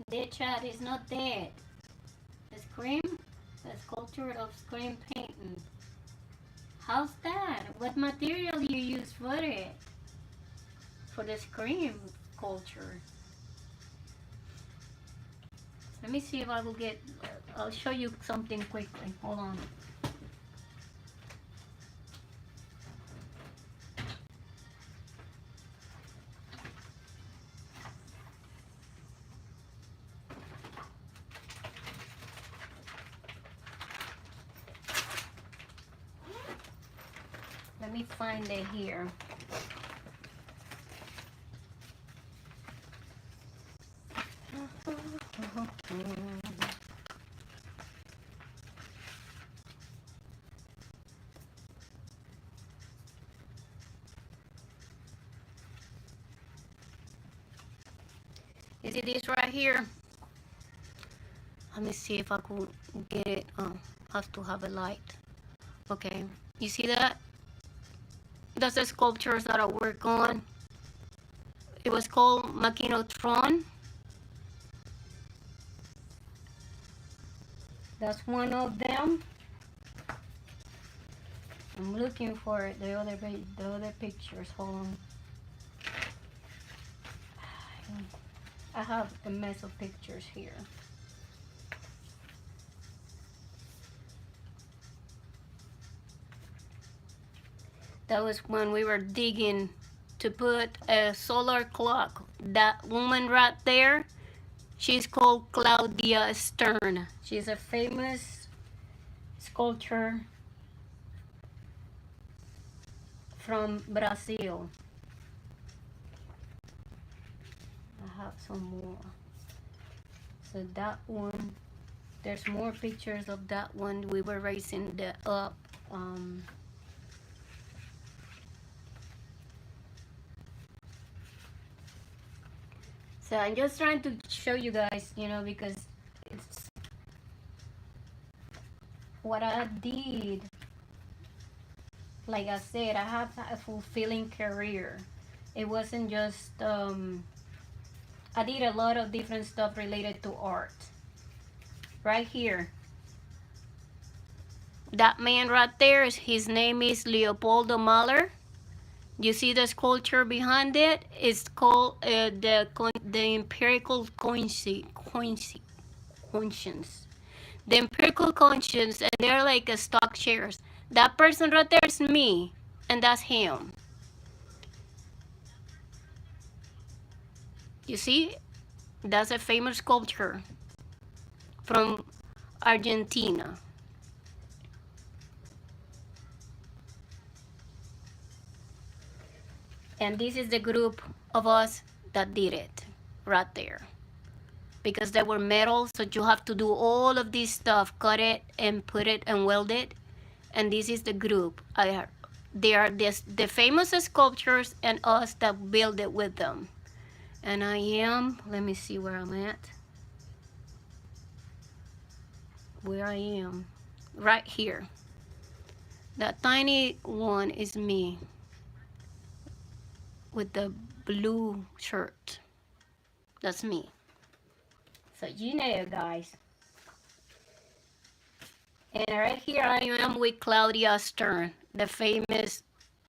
Dead chat is not dead. The scream? The sculpture of scream painting. How's that? What material you use for it? For the scream sculpture. Let me see if I will get... I'll show you something quickly. Hold on. Let me find it here. Is it this right here? Let me see if I could get it. Have to have a light. Okay, you see that? That's the sculptures that I work on. It was called Machinotron. That's one of them. I'm looking for the other pictures. Hold on. I have a mess of pictures here. That was when we were digging to put a solar clock. That woman right there, she's called Claudia Stern. She's a famous sculptor from Brazil. I have some more. So that one, there's more pictures of that one. We were raising the up. So I'm just trying to show you guys, you know, because it's what I did. Like I said, I have a fulfilling career. It wasn't just, I did a lot of different stuff related to art. Right here. That man right there, his name is Leopoldo Mahler. You see the sculpture behind it? It's called the empirical conscience. The empirical conscience, and they're like a stock shares. That person right there is me, and that's him. You see? That's a famous sculpture from Argentina. And this is the group of us that did it right there. Because they were metal, so you have to do all of this stuff, cut it and put it and weld it. And this is the group. They are the famous sculptures and us that build it with them. And I am, let me see where I'm at. Where I am, right here. That tiny one is me with the blue shirt. That's me. So you know, guys. And right here I am with Claudia Stern, the famous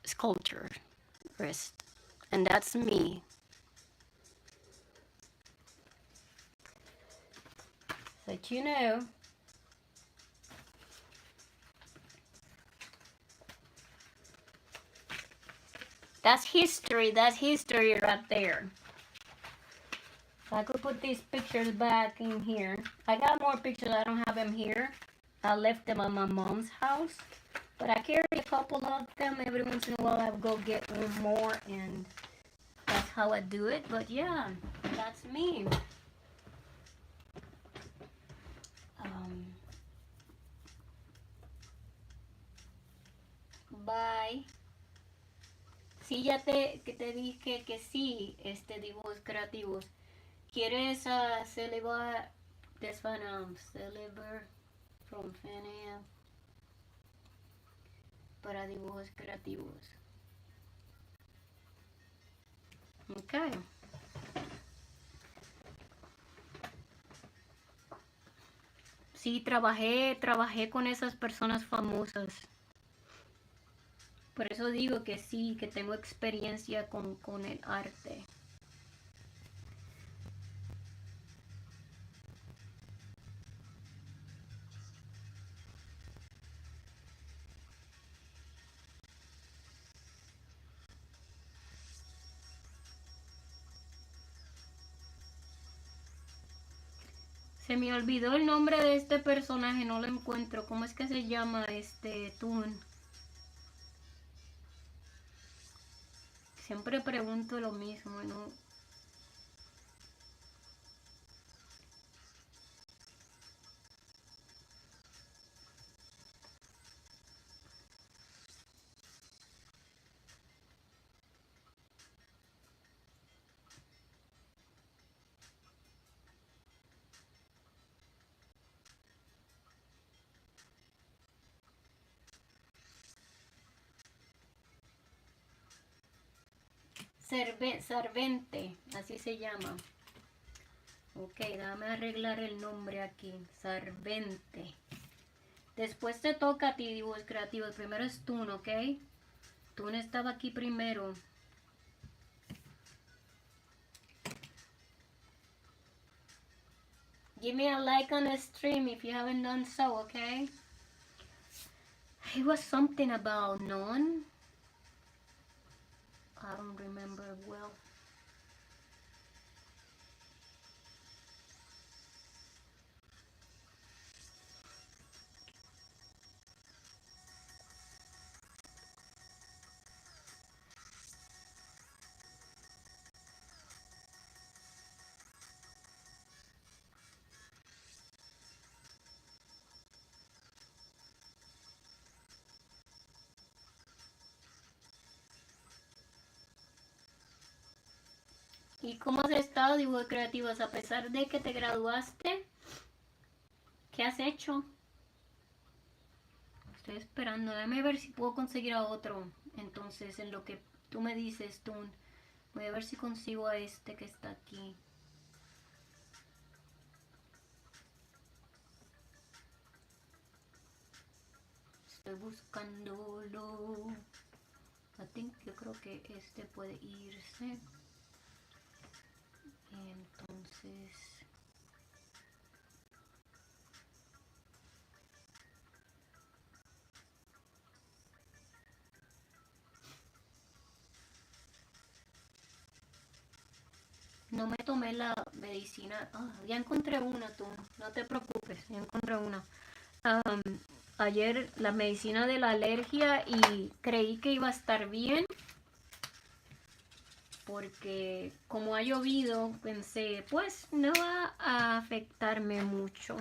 sculptorist. And that's me. So you know. That's history right there. So I could put these pictures back in here. I got more pictures, I don't have them here. I left them at my mom's house. But I carry a couple of them. Every once in a while I go get one more, and that's how I do it. But yeah, that's me. Bye. Sí, ya que te dije que sí, dibujos creativos. ¿Quieres celebrar this one? Celebrate from Fania para dibujos creativos. Okay. Sí, trabajé con esas personas famosas. Por eso digo que sí, que tengo experiencia con el arte. Se me olvidó el nombre de este personaje, no lo encuentro. ¿Cómo es que se llama Toon? Siempre pregunto lo mismo, ¿no? Sarvente, así se llama. Ok, déjame arreglar el nombre aquí. Sarvente. Después te toca a ti dibujos creativos. Primero es Tun, ¿ok? Tun estaba aquí primero. Give me a like on the stream if you haven't done so, okay? It was something about none. I don't remember well. ¿Y cómo has estado, dibujos creativos? A pesar de que te graduaste, ¿qué has hecho? Estoy esperando. Déjame ver si puedo conseguir a otro. Entonces, en lo que tú me dices, Tun, voy a ver si consigo a este que está aquí. Estoy buscándolo. Yo creo que este puede irse. Entonces... No me tomé la medicina. Ya encontré una, tú. No te preocupes, ya encontré una. Ayer la medicina de la alergia y creí que iba a estar bien. Porque como ha llovido, pensé, pues no va a afectarme mucho.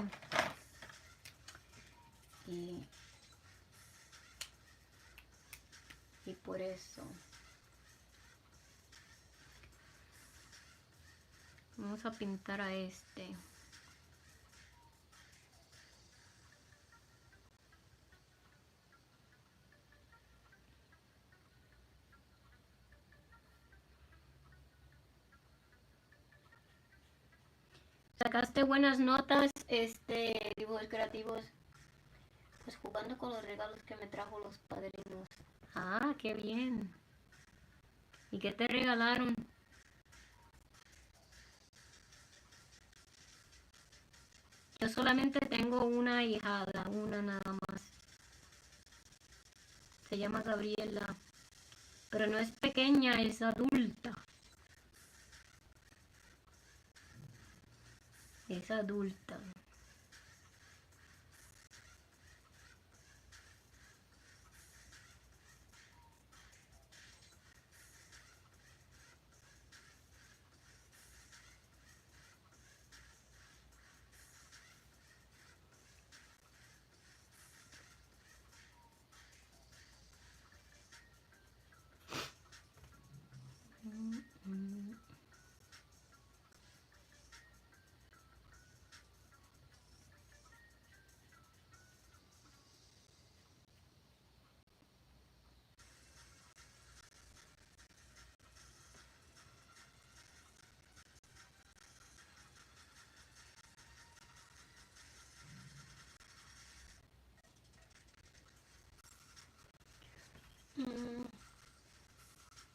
Y por eso. Vamos a pintar a este. Sacaste buenas notas, dibujos creativos. Pues jugando con los regalos que me trajo los padrinos. Ah, qué bien. ¿Y qué te regalaron? Yo solamente tengo una hijada, una nada más. Se llama Gabriela. Pero no es pequeña, es adulta. Es adulta.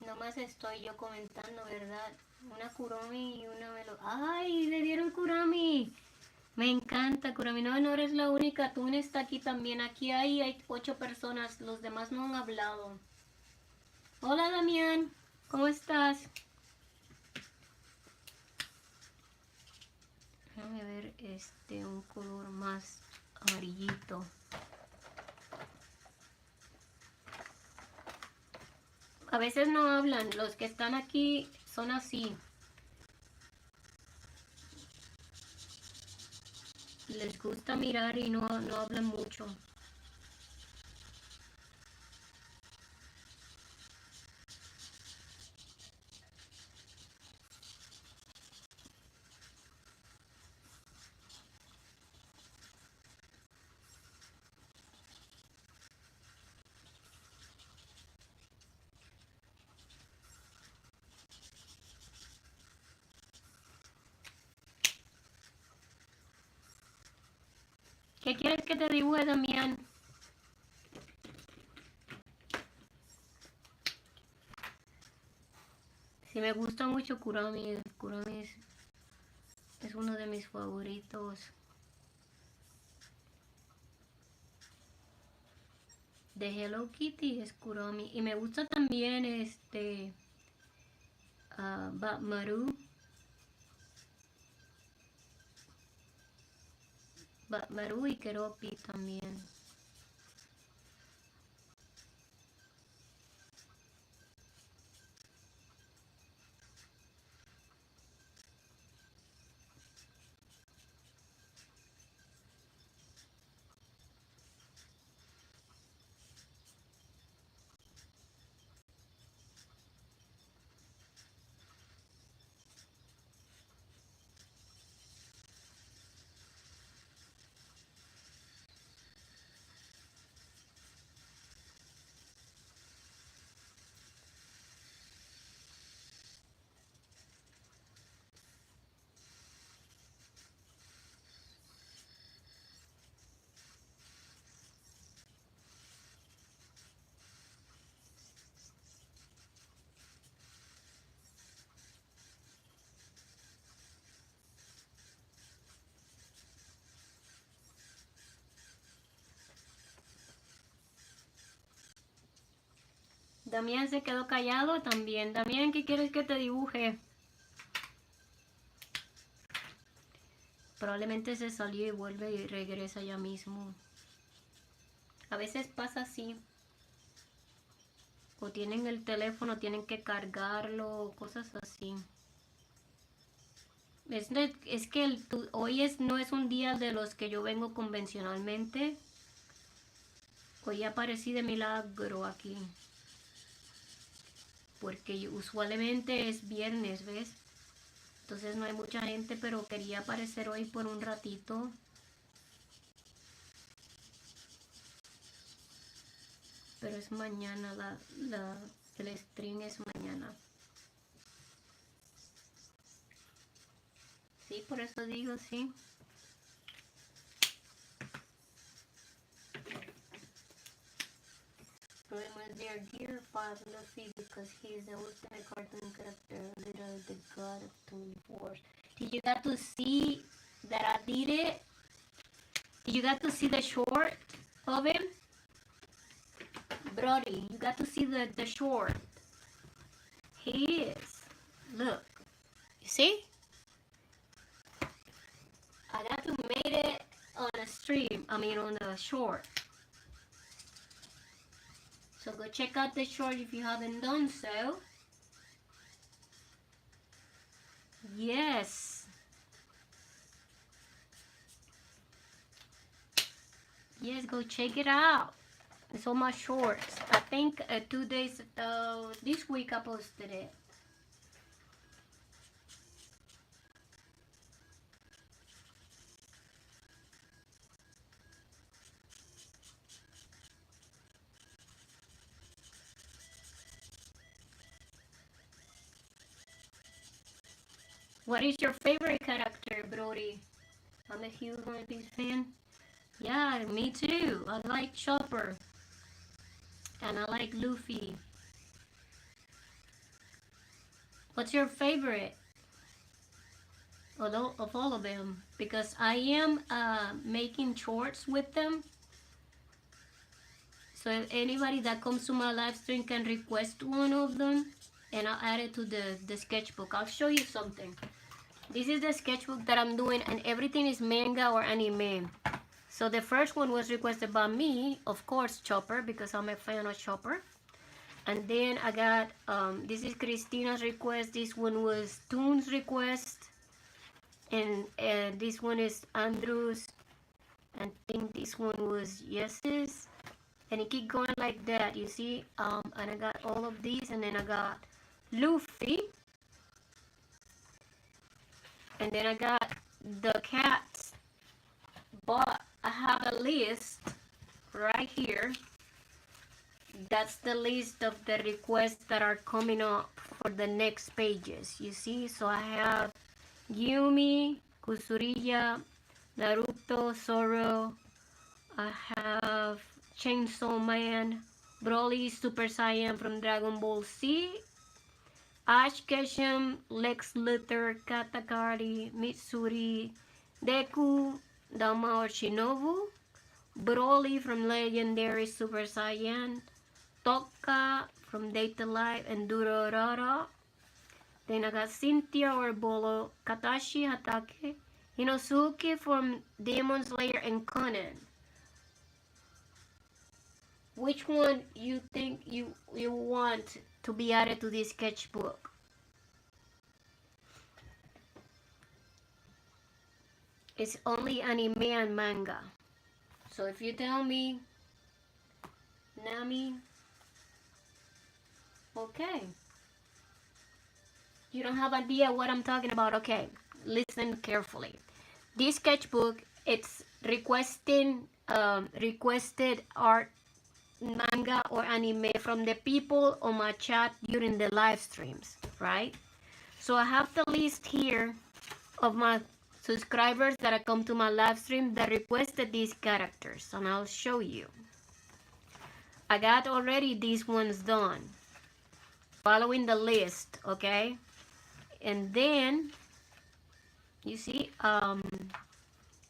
Nomás estoy yo comentando, ¿verdad? Una Kurami y una Melo. ¡Ay! ¡Le dieron Kurami! Me encanta Kurami. No, no eres la única. Tun está aquí también. Aquí hay 8 personas. Los demás no han hablado. Hola, Damián. ¿Cómo estás? Déjame ver un color más amarillito. A veces no hablan. Los que están aquí son así. Les gusta mirar y no hablan mucho. ¿Qué quieres que te dibuje, Damián? Sí, me gusta mucho Kurami. Kurami es uno de mis favoritos. De Hello Kitty es Kurami. Y me gusta también Batmaru. Batmaru y Keropi también. Damián se quedó callado también. Damián, ¿qué quieres que te dibuje? Probablemente se salió y vuelve y regresa ya mismo. A veces pasa así. O tienen el teléfono, tienen que cargarlo, cosas así. Es que hoy no es un día de los que yo vengo convencionalmente. Hoy aparecí de milagro aquí. Porque usualmente es viernes, ¿ves? Entonces no hay mucha gente, pero quería aparecer hoy por un ratito. Pero es mañana, el stream es mañana. Sí, por eso digo, sí. Was their dear father Luffy because he's the ultimate cartoon character, literally the god of 24. Did you get to see that I did it? Did you get to see the short of him? Brody, you got to see the short. He is. Look. You see? I got to make it on a stream. I mean on a short. So go check out the short if you haven't done so. Yes. Yes, go check it out. It's on my shorts. I think 2 days, this week I posted it. What is your favorite character, Brody? I'm a huge One Piece fan. Yeah, me too. I like Chopper. And I like Luffy. What's your favorite of all of them? Because I am making shorts with them. So if anybody that comes to my live stream can request one of them. And I'll add it to the sketchbook. I'll show you something. This is the sketchbook that I'm doing, and everything is manga or anime. So the first one was requested by me, of course, Chopper, because I'm a fan of Chopper. And then I got, this is Christina's request. This one was Toon's request. And this one is Andrew's. And I think this one was Yes's. And it keep going like that, you see. And I got all of these, and then I got Luffy. And then I got the cats. But I have a list right here. That's the list of the requests that are coming up for the next pages. You see, so I have Yumi, Kusuriya, Naruto, Zoro, I have Chainsaw Man, Broly, Super Saiyan from Dragon Ball Z, Ash Ketchum, Lex Luthor, Katakari, Mitsuri, Deku, Dama or Shinobu, Broly from Legendary Super Saiyan, Tokka from Data Life and Durorara. Then I got Cynthia or Bolo, Katashi Hatake, Inosuke from Demon Slayer and Conan. Which one you think you want to be added to this sketchbook? It's only anime and manga. So if you tell me, Nami, okay. You don't have idea what I'm talking about, okay. Listen carefully. This sketchbook, it's requested art, manga or anime from the people on my chat during the live streams, right? So I have the list here of my subscribers that have come to my live stream that requested these characters, and I'll show you. I got already these ones done, following the list, okay? And then, you see, I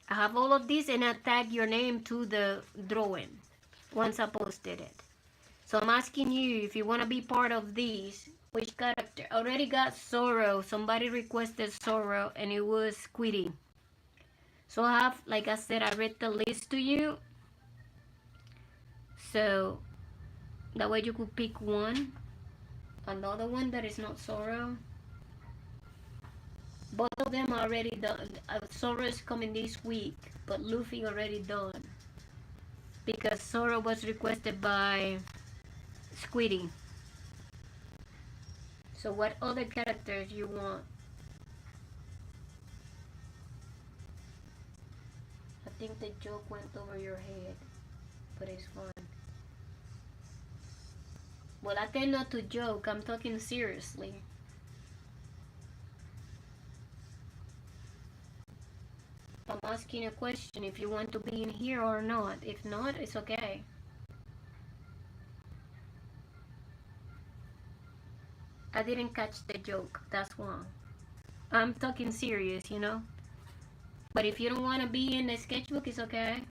have all of these and I tag your name to the drawing once I posted it. So I'm asking you if you want to be part of these, which character? I already got Zoro. Somebody requested Zoro and it was Squiddy. So I have, like I said, I read the list to you. So that way you could pick one. Another one that is not Zoro. Both of them are already done. Zoro is coming this week, but Luffy already done. Because Zoro was requested by Squiddy. So what other characters you want? I think the joke went over your head, but it's fine. Well, I tend not to joke. I'm talking seriously. I'm asking a question if you want to be in here or not. If not, it's okay. I didn't catch the joke, that's why. I'm talking serious, you know. But if you don't want to be in the sketchbook, it's okay.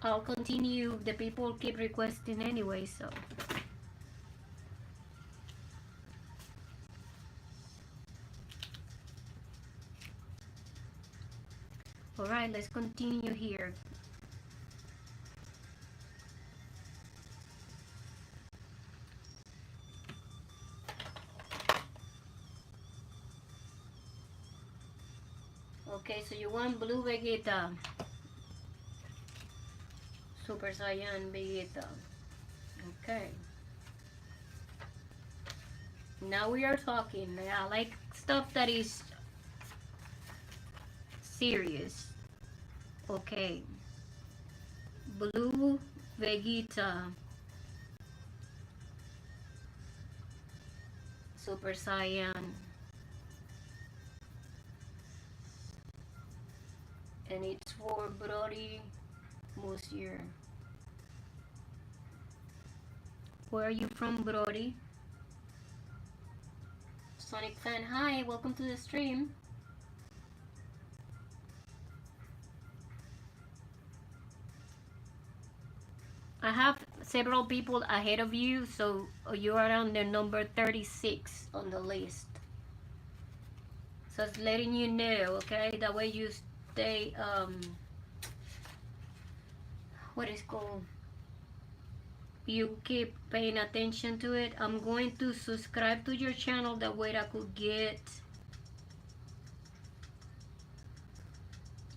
I'll continue. The people keep requesting anyway, so. Alright, let's continue here. Okay, so you want blue Vegeta. Super Saiyan Vegeta. Okay. Now we are talking. I like stuff that is serious. Okay. Blue Vegeta. Super Saiyan. And it's for Brody Musier. Where are you from, Brody? Sonic fan, hi, welcome to the stream. I have several people ahead of you, so you are on the number 36 on the list. So it's letting you know, okay? That way you stay, what is called? You keep paying attention to it. I'm going to subscribe to your channel, that way I could get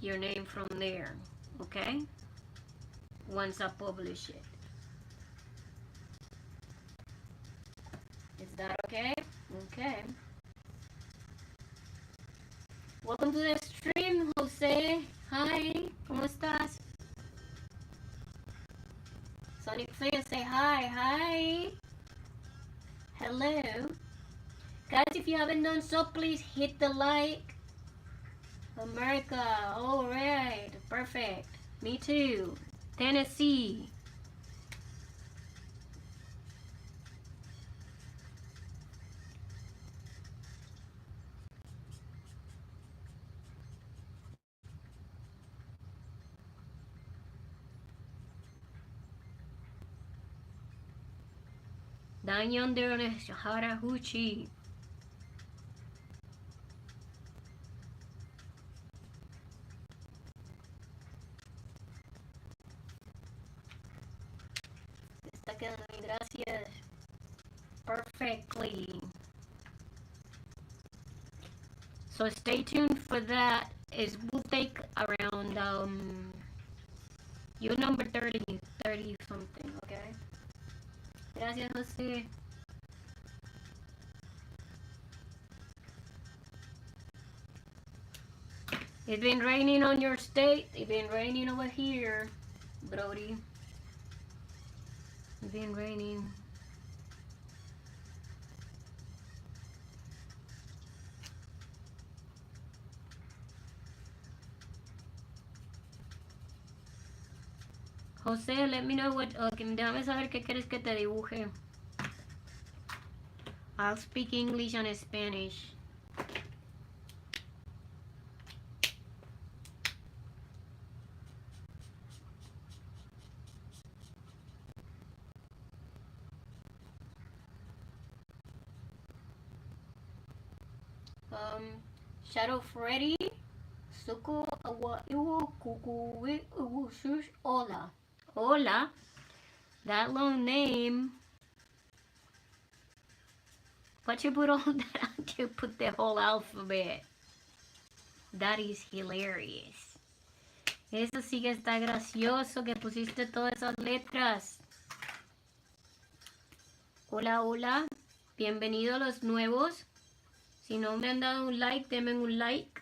your name from there, okay? Once I publish it. Is that okay? Okay. Welcome to the stream, Jose. Hi, ¿cómo estás? Sonic Fan, say hi. Hi. Hello. Guys, if you haven't done so, please hit the like. America. All right. Perfect. Me too. Tennessee. Dañon de Harajuchi. Está quedando bien, gracias. Perfectly. So stay tuned for that. Will take around you number 30 something, okay? Gracias, Jose. It's been raining on your state. It's been raining over here, Brody. It's been raining. Jose, let me know what. Déjame saber qué quieres que te dibuje. I'll speak English and Spanish. Shadow Freddy, Suko Awa Iwo Kuku Shush Hola. Hola. That long name. But you put all that, you put the whole alphabet. That is hilarious. Eso sí que está gracioso que pusiste todas esas letras. Hola, hola. Bienvenidos los nuevos. Si no me han dado un like, denme un like.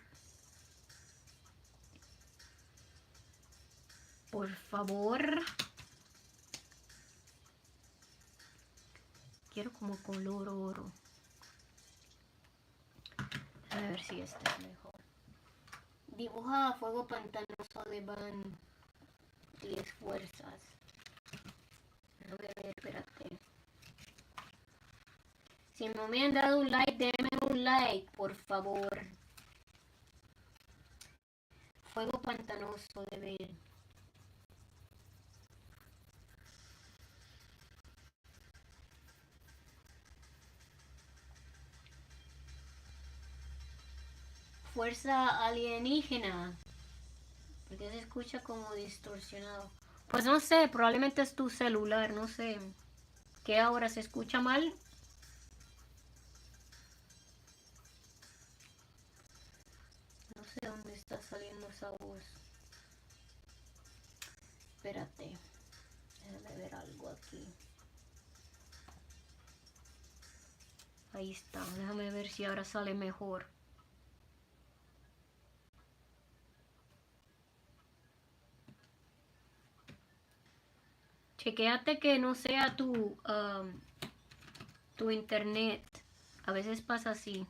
Por favor. Quiero como color oro. A ver si este es mejor. Dibuja a fuego pantanoso de Van 10 fuerzas. A ver, espérate. Si no me han dado un like, denme un like, por favor. Fuego pantanoso de ver. Fuerza alienígena. Porque se escucha como distorsionado. Pues no sé, probablemente es tu celular, no sé. ¿Qué ahora se escucha mal? No sé dónde está saliendo esa voz. Espérate. Déjame ver algo aquí. Ahí está. Déjame ver si ahora sale mejor. Chequéate que no sea tu internet. A veces pasa así.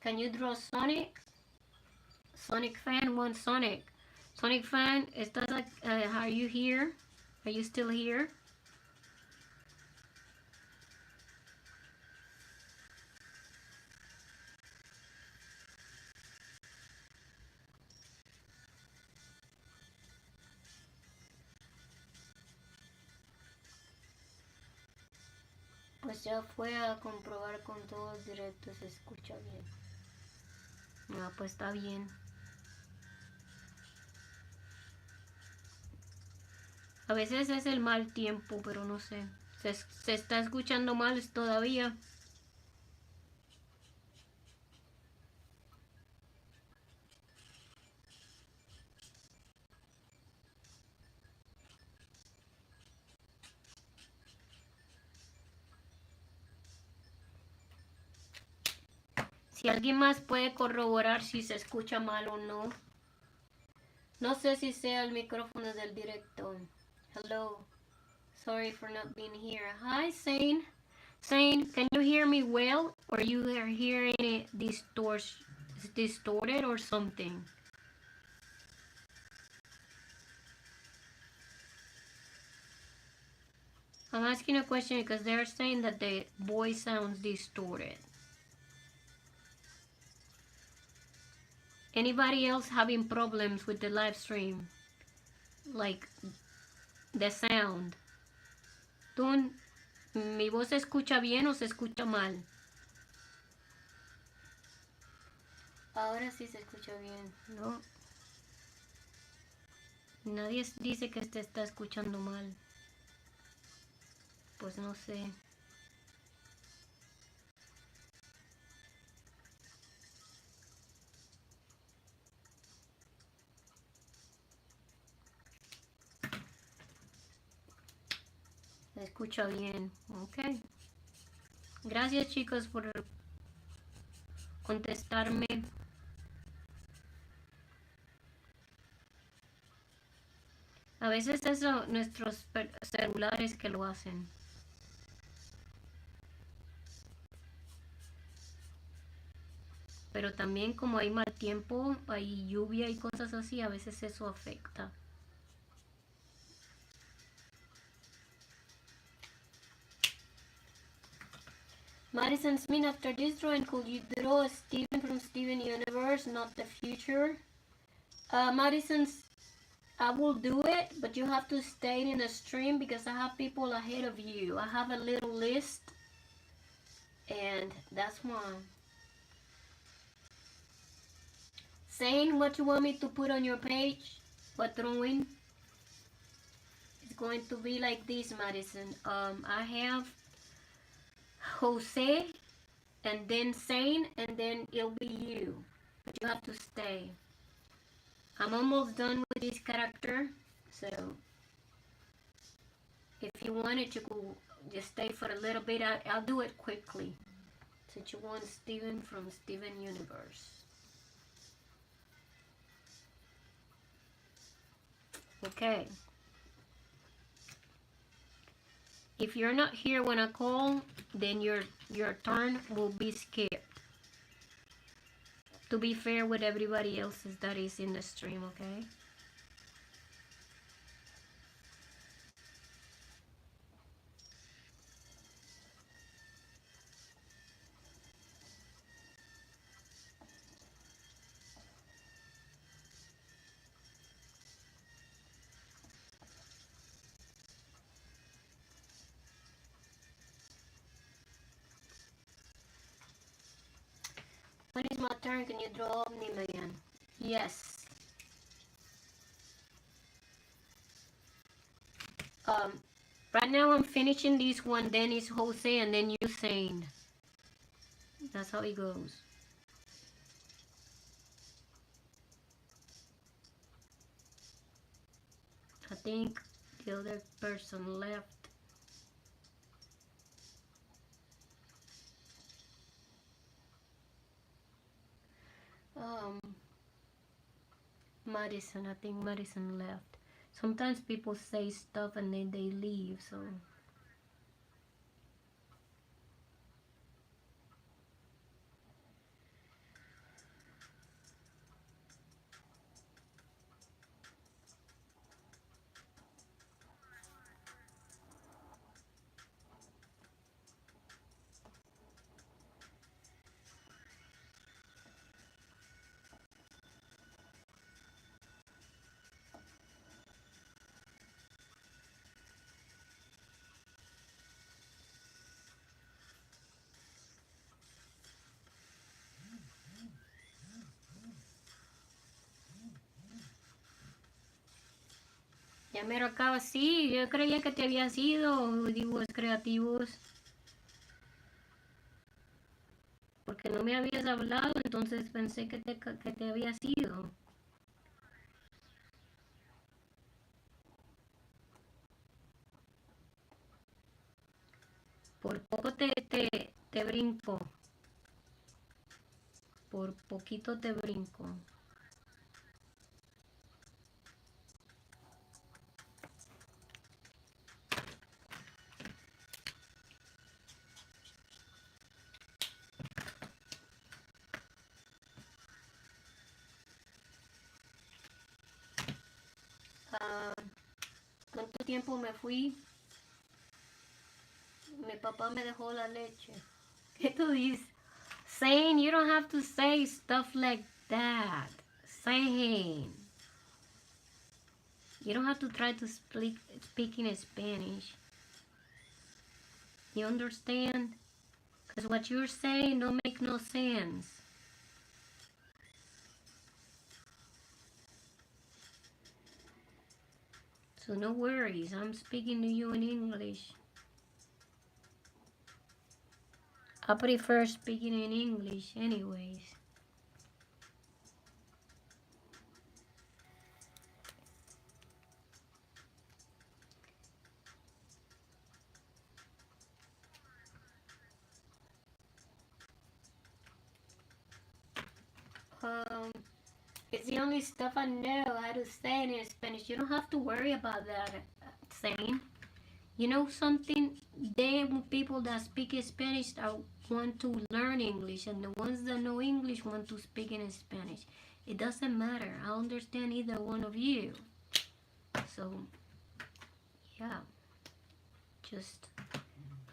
Can you draw Sonic? Sonic fan wants Sonic. Sonic fan, ¿estás are you here? Are you still here? Pues ya fue a comprobar con todos directos, se escucha bien. No, pues está bien. A veces es el mal tiempo, pero no sé. Se está escuchando mal todavía. Si alguien más puede corroborar si se escucha mal o no. No sé si sea el micrófono del directo. Hello. Sorry for not being here. Hi, Zane. Saying, can you hear me well, or you are hearing it distorted or something? I'm asking a question because they're saying that the voice sounds distorted. Anybody else having problems with the live stream? Like the sound. ¿Tú, mi voz se escucha bien o se escucha mal? Ahora sí se escucha bien. No. Nadie dice que te está escuchando mal. Pues no sé. Se escucha bien. Ok. Gracias, chicos, por contestarme. A veces es nuestros celulares que lo hacen. Pero también como hay mal tiempo, hay lluvia y cosas así, a veces eso afecta. Madison Smith, after this drawing, could you draw Steven from Steven Universe, not the future? Madison, I will do it, but you have to stay in the stream because I have people ahead of you. I have a little list, and that's one. Saying what you want me to put on your page, what drawing? It's going to be like this, Madison. I have Jose, and then Zane, and then it'll be you. But you have to stay. I'm almost done with this character, so if you wanted to go, just stay for a little bit. I'll do it quickly. Since you want Steven from Steven Universe. Okay. If you're not here when I call, then your turn will be skipped. To be fair with everybody else that is in the stream, okay? When is my turn? Can you draw me again? Yes. Right now I'm finishing this one, then it's Jose, and then you Zane. That's how it goes. I think the other person left. Madison, I think Madison left. Sometimes people say stuff and then they leave, so. Ya mero acaba, sí, yo creía que te habías ido, dibujos creativos. Porque no me habías hablado, entonces pensé que te habías ido. Por poco te brinco. Por poquito te brinco. tiempo me fui, mi papá me dejó la leche. ¿Qué tú dices? Saying, you don't have to say stuff like that. Saying. You don't have to try to speak in Spanish. You understand? Because what you're saying don't make no sense. So no worries, I'm speaking to you in English. I prefer speaking in English anyways. It's the only stuff I know how to say in Spanish. You don't have to worry about that saying. You know something? Them people that speak Spanish want to learn English, and the ones that know English want to speak in Spanish. It doesn't matter. I understand either one of you. So, yeah. Just,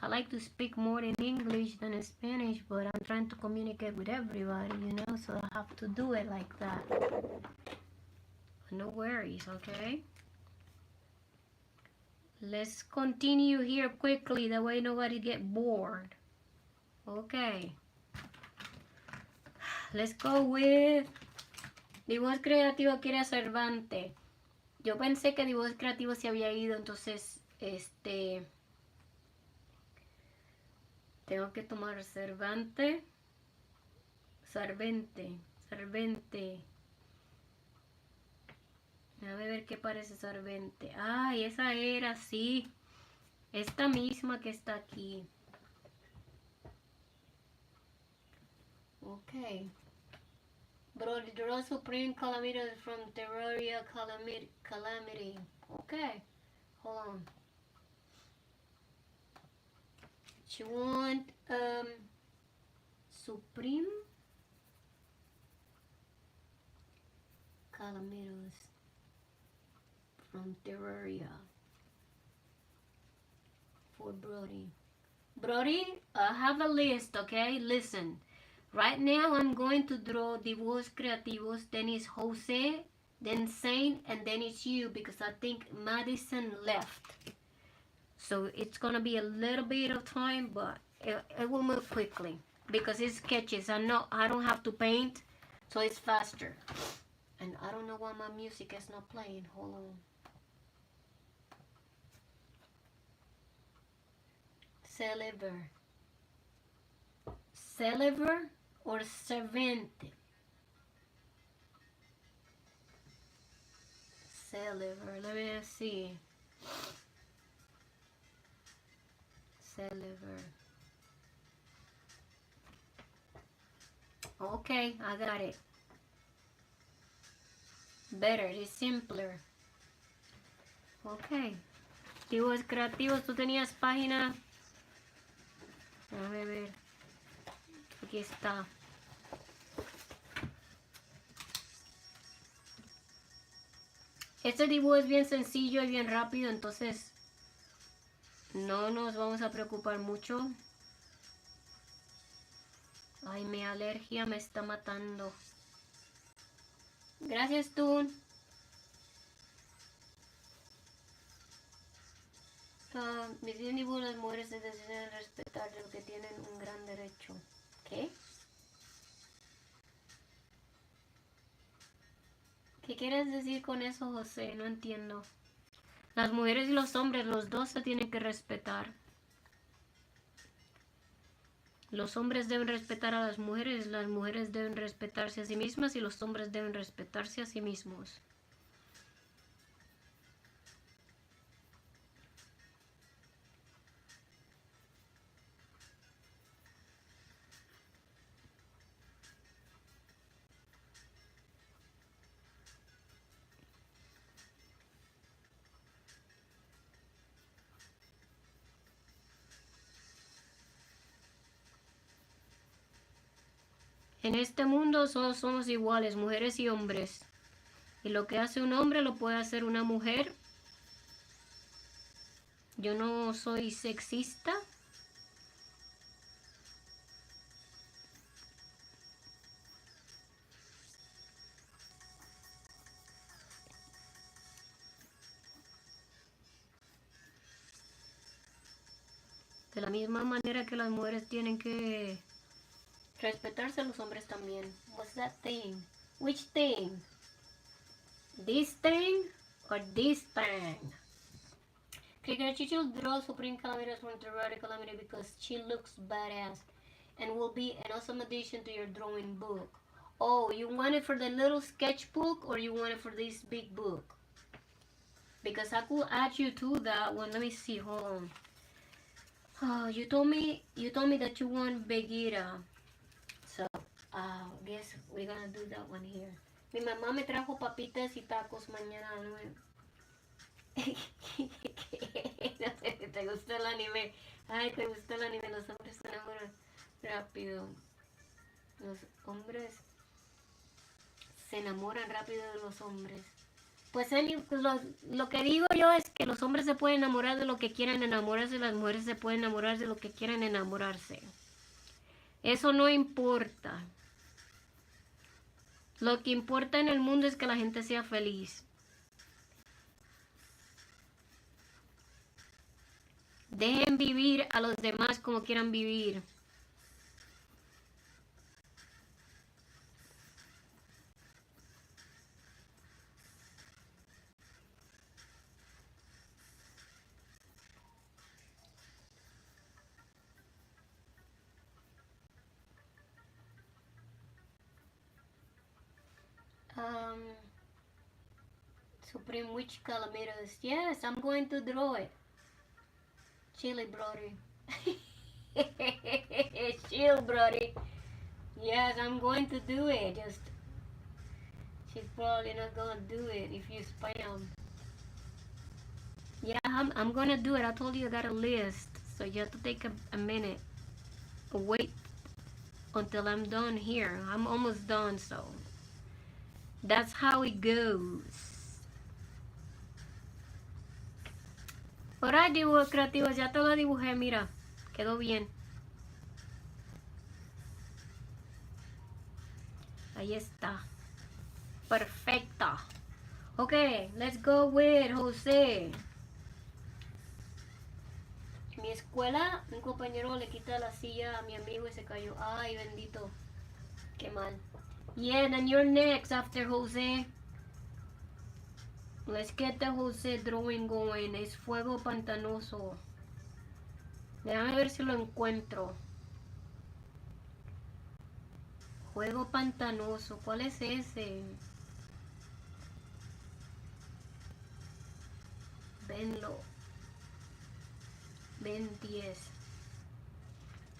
I like to speak more in English than in Spanish, but I'm trying to communicate with everybody, you know, so I have to do it like that. No worries, okay? Let's continue here quickly, that way nobody get bored. Okay. Let's go with dibujo creativo quiere Cervantes. Yo pensé que dibujo creativo se había ido, entonces tengo que tomar Cervantes. Déjame ver qué parece Cervantes. Ay, esa era, sí. Esta misma que está aquí. Okay. Bro, draw supreme calamity from Terraria calamity. Okay. Hold on. You want supreme calamities from Terraria for Brody. Brody, I have a list, okay? Listen. Right now I'm going to draw dibujos creativos, then it's Jose, then Saint, and then it's you, because I think Madison left. So it's gonna be a little bit of time, but it will move quickly because it's sketches. I don't have to paint, so it's faster. And I don't know why my music is not playing. Hold on. Celeber or Cervante? Celeber, let me see. Celeber. Okay, I got it. Better, it's simpler. Okay. Dibujos creativos, tú tenías página. Déjame ver. Aquí está. Este dibujo es bien sencillo y bien rápido, entonces no nos vamos a preocupar mucho. Ay, mi alergia me está matando. Gracias, Tun. Mis dibujos, las mujeres se deciden respetar lo que tienen un gran derecho. ¿Qué? ¿Qué quieres decir con eso, José? No entiendo. Las mujeres y los hombres, los dos se tienen que respetar. Los hombres deben respetar a las mujeres deben respetarse a sí mismas y los hombres deben respetarse a sí mismos. En este mundo todos somos iguales, mujeres y hombres. Y lo que hace un hombre lo puede hacer una mujer. Yo no soy sexista. De la misma manera que las mujeres tienen que respetarse, los hombres también. What's that thing? Which thing? This thing or this thing? Cricket, you should draw Supreme Calamity from Terraric Calamity because she looks badass and will be an awesome addition to your drawing book. Oh, you want it for the little sketchbook or you want it for this big book? Because I could add you to that one. Let me see. Hold on. Oh, you told me that you want Vegeta. So, guess we're gonna do that one here. Mi mamá me trajo papitas y tacos mañana a 9. No sé si te gusta el anime. Ay, te gusta el anime. Los hombres se enamoran rápido. Los hombres se enamoran rápido de los hombres. Pues lo que digo yo es que los hombres se pueden enamorar de lo que quieran enamorarse, las mujeres se pueden enamorar de lo que quieran enamorarse. Eso no importa. Lo que importa en el mundo es que la gente sea feliz. Dejen vivir a los demás como quieran vivir. Supreme Witch Calamitous. Yes, I'm going to draw it. Chili, brody. Chill, brody. Yes, I'm going to do it. Just, she's probably not gonna do it if you spam. Yeah, I'm gonna do it. I told you I got a list, so you have to take a minute. Wait until I'm done here. I'm almost done, so that's how it goes. Ahora dibujos creativos, ya te lo dibujé, mira, quedó bien. Ahí está. Perfecta. Okay, let's go with José. En mi escuela, un compañero le quita la silla a mi amigo y se cayó. Ay, bendito. Qué mal. Yeah, then you're next after José. Let's get the José drawing going. Es fuego pantanoso. Déjame ver si lo encuentro. Fuego pantanoso. ¿Cuál es ese? Venlo. Ben 10.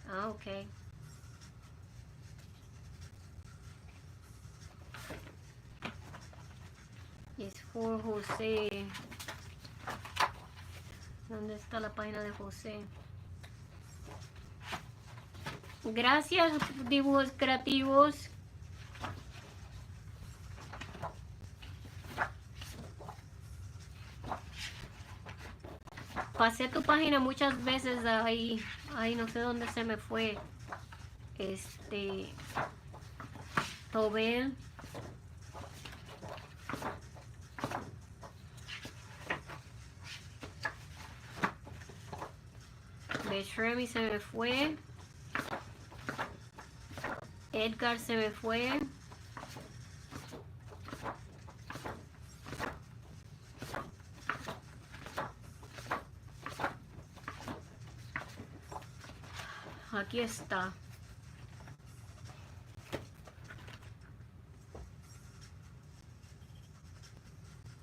Ah, ok. Es for José. ¿Dónde está la página de José? Gracias, dibujos creativos. Pasé tu página muchas veces ahí. Ay, no sé dónde se me fue. Tobel. Beshremi se me fue. Edgar se me fue. Aquí está.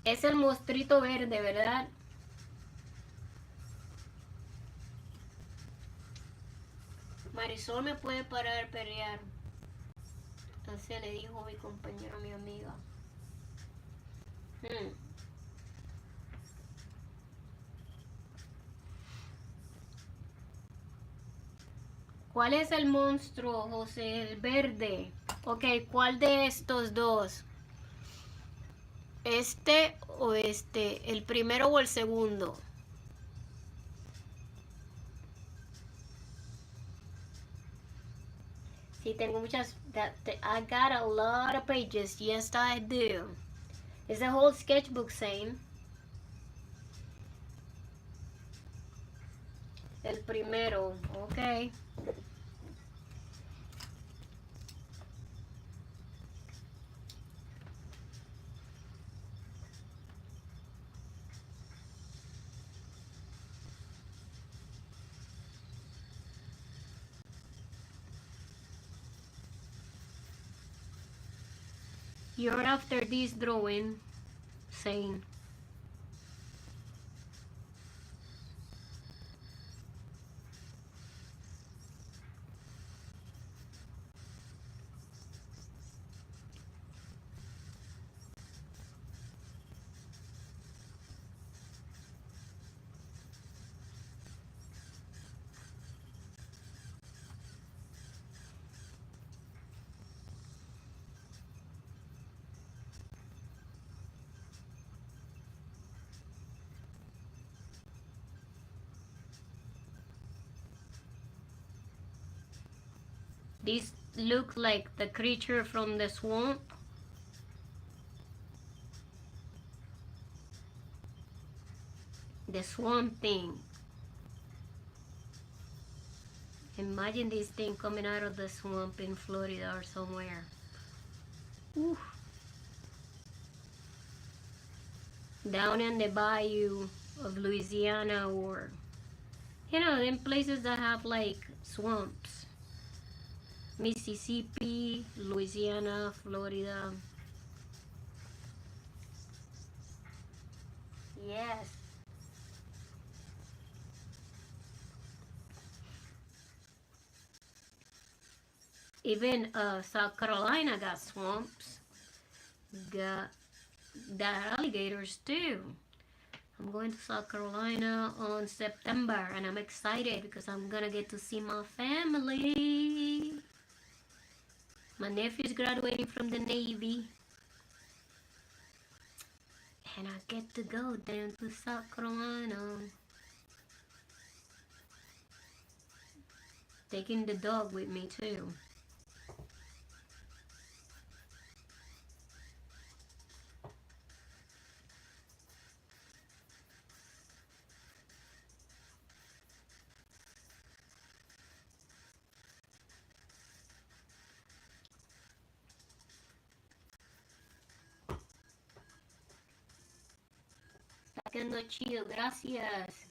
Es el monstruito verde, ¿verdad? Marisol me puede parar a pelear. Así le dijo mi compañero a mi amiga. ¿Cuál es el monstruo, José? El verde. Ok, ¿cuál de estos dos? ¿Este o este? ¿El primero o el segundo? Sí, tengo muchas. I got a lot of pages. Yes, I do. Is the whole sketchbook same? El primero. Okay. You're after this drawing, saying. This looks like the creature from the swamp. The swamp thing. Imagine this thing coming out of the swamp in Florida or somewhere. Ooh. Down in the bayou of Louisiana, or you know, in places that have like swamps. Mississippi, Louisiana, Florida. Yes. Even South Carolina got swamps. Got alligators too. I'm going to South Carolina on September, and I'm excited because I'm gonna get to see my family. My nephew's graduating from the Navy, and I get to go down to South Carolina. Taking the dog with me too. Está quedando chido, gracias.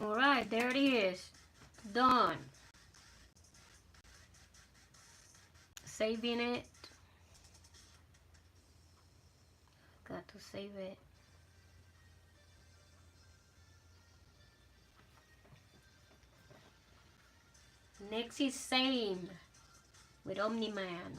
Alright, there it is. Done. Saving it. Got to save it. Next is same with Omni-Man.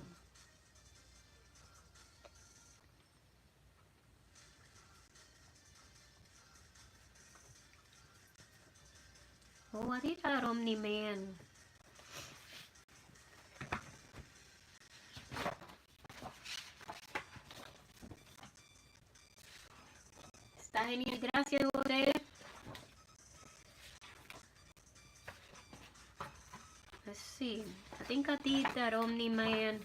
Oh, I did that Omni-Man. Está genial, gracias José. Let's see. I think I did that Omni-Man.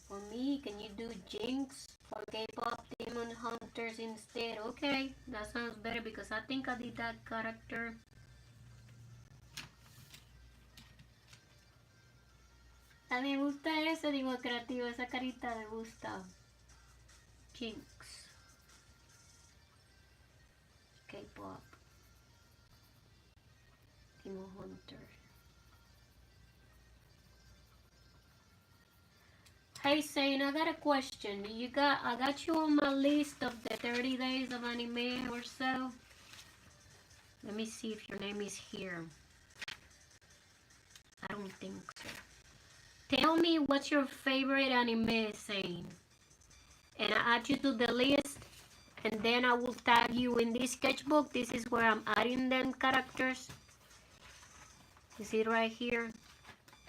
For me, can you do Jinx for K-pop Demon Hunters instead? Okay, that sounds better because I think I did that character. A mí me gusta ese dibujo creativo, esa carita me gusta. Jinx. K-pop. Emo Hunter. Hey Zane, I got a question. I got you on my list of the 30 days of anime or so. Let me see if your name is here. I don't think so. Tell me what's your favorite anime, Zane. And I add you to the list, and then I will tag you in this sketchbook. This is where I'm adding them characters. You see it right here.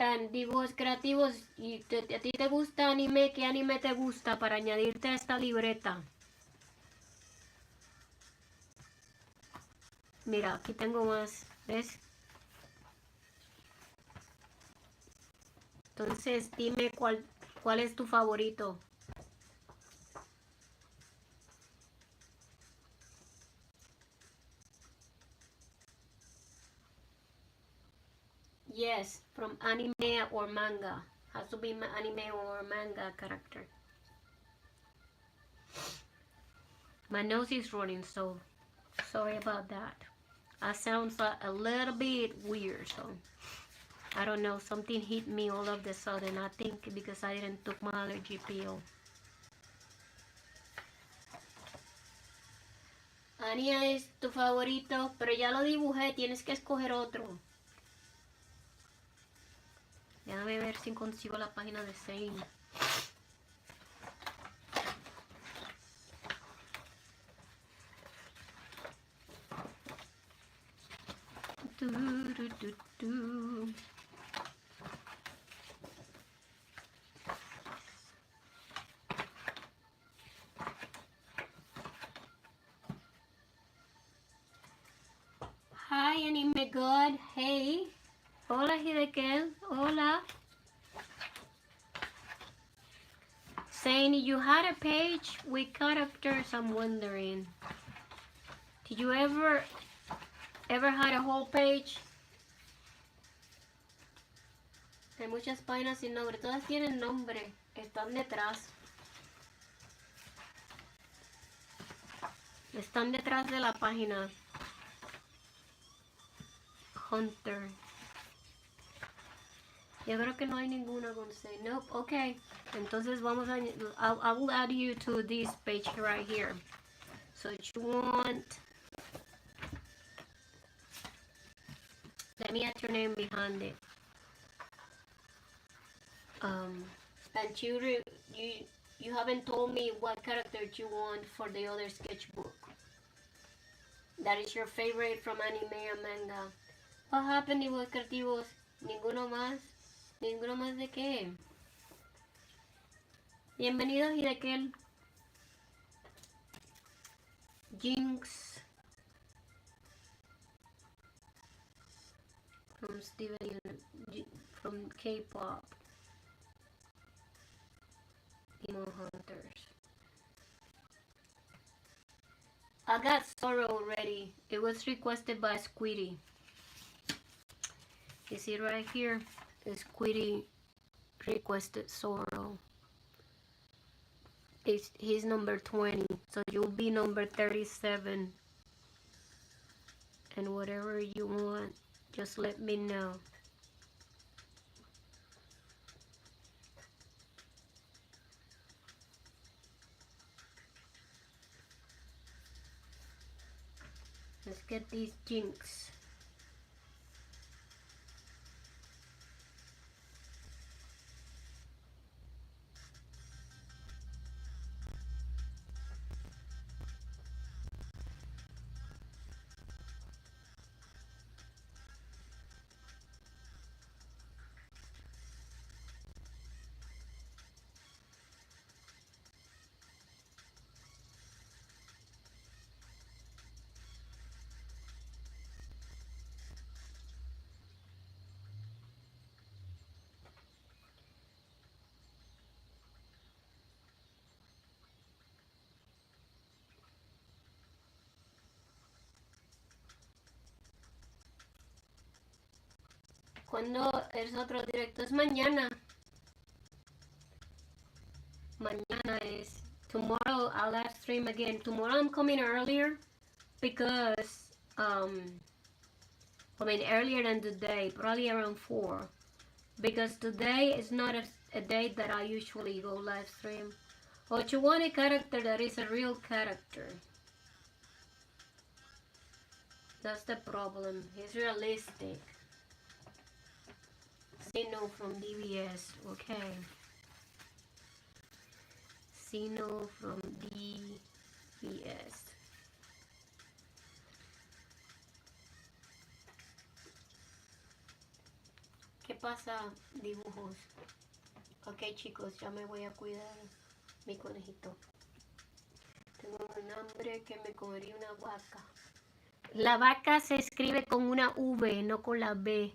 And dibujos creativos, y a ti te gusta anime, ¿qué anime te gusta para añadirte a esta libreta? Mira, aquí tengo más, ¿ves? Entonces dime cuál es tu favorito. Yes, from anime or manga. Has to be anime or manga character. My nose is running, so sorry about that. That sounds a little bit weird, so I don't know. Something hit me all of a sudden. I think because I didn't took my allergy pill. Ania es tu favorito, pero ya lo dibujé. Tienes que escoger otro. Déjame ver si consigo la página de Zane. Hi, Anime God. Hey. Hola, Hidekel. Hola. Saying you had a page with characters, I'm wondering. Did you ever had a whole page? Hay muchas páginas sin nombre. Todas tienen nombre. Están detrás. Están detrás de la página. Hunter. Yo creo que no hay ninguna con C. Nope. Okay. Entonces vamos a... I will add you to this page right here. So if you want... Let me add your name behind it. And you haven't told me what character you want for the other sketchbook. That is your favorite from anime and manga. What happened, dibujos creativos? ¿Ninguno más? ¿Ninguno más de qué? Bienvenido, Hidekel. Jinx. From Steven, from K-pop. Emo Hunters. I got Sorrow already. It was requested by Squiddy. You see it right here? Squiddy requested Sorrow. He's number 20, so you'll be number 37. And whatever you want, just let me know. Let's get these Jinx. ¿Cuándo es otro directo? Es mañana. Mañana es tomorrow I'll live stream again. Tomorrow I'm coming earlier because earlier than today, probably around 4. Because today is not a day that I usually go live stream. But you want a character that is a real character. That's the problem. He's realistic. Sino from DBS. Okay. Sino from DBS. ¿Qué pasa, dibujos? Ok, chicos, ya me voy a cuidar mi conejito. Tengo un hambre que me comería una vaca. La vaca se escribe con una V, no con la B.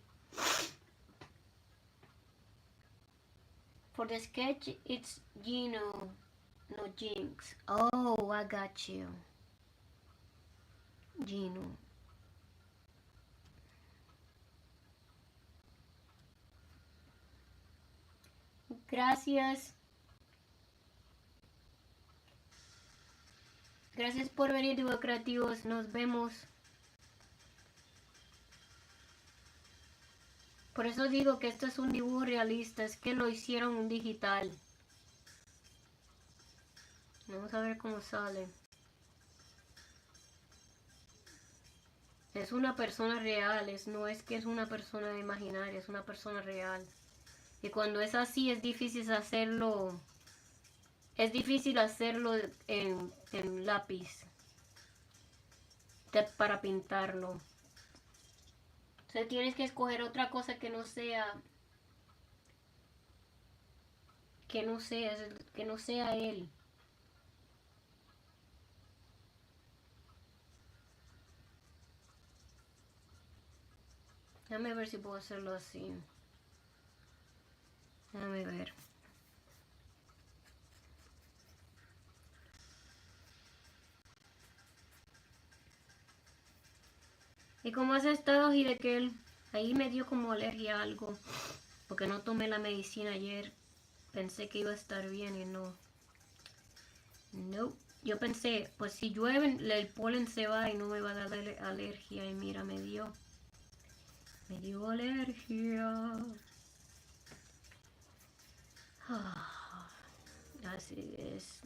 For the sketch, it's Gino, no Jinx. Oh, I got you. Gino. Gracias. Gracias por venir, dibujos creativos. Nos vemos. Por eso digo que esto es un dibujo realista. Es que lo hicieron en digital. Vamos a ver cómo sale. Es una persona real. No es que es una persona imaginaria. Es una persona real. Y cuando es así es difícil hacerlo. Es difícil hacerlo en lápiz. Para pintarlo. Entonces tienes que escoger otra cosa que no sea él. Déjame ver si puedo hacerlo así. Déjame ver. ¿Y cómo has estado, Hidekel? Ahí me dio como alergia a algo. Porque no tomé la medicina ayer. Pensé que iba a estar bien y no. No. Yo pensé, pues si llueve, el polen se va y no me va a dar alergia. Y mira, me dio alergia. Así es.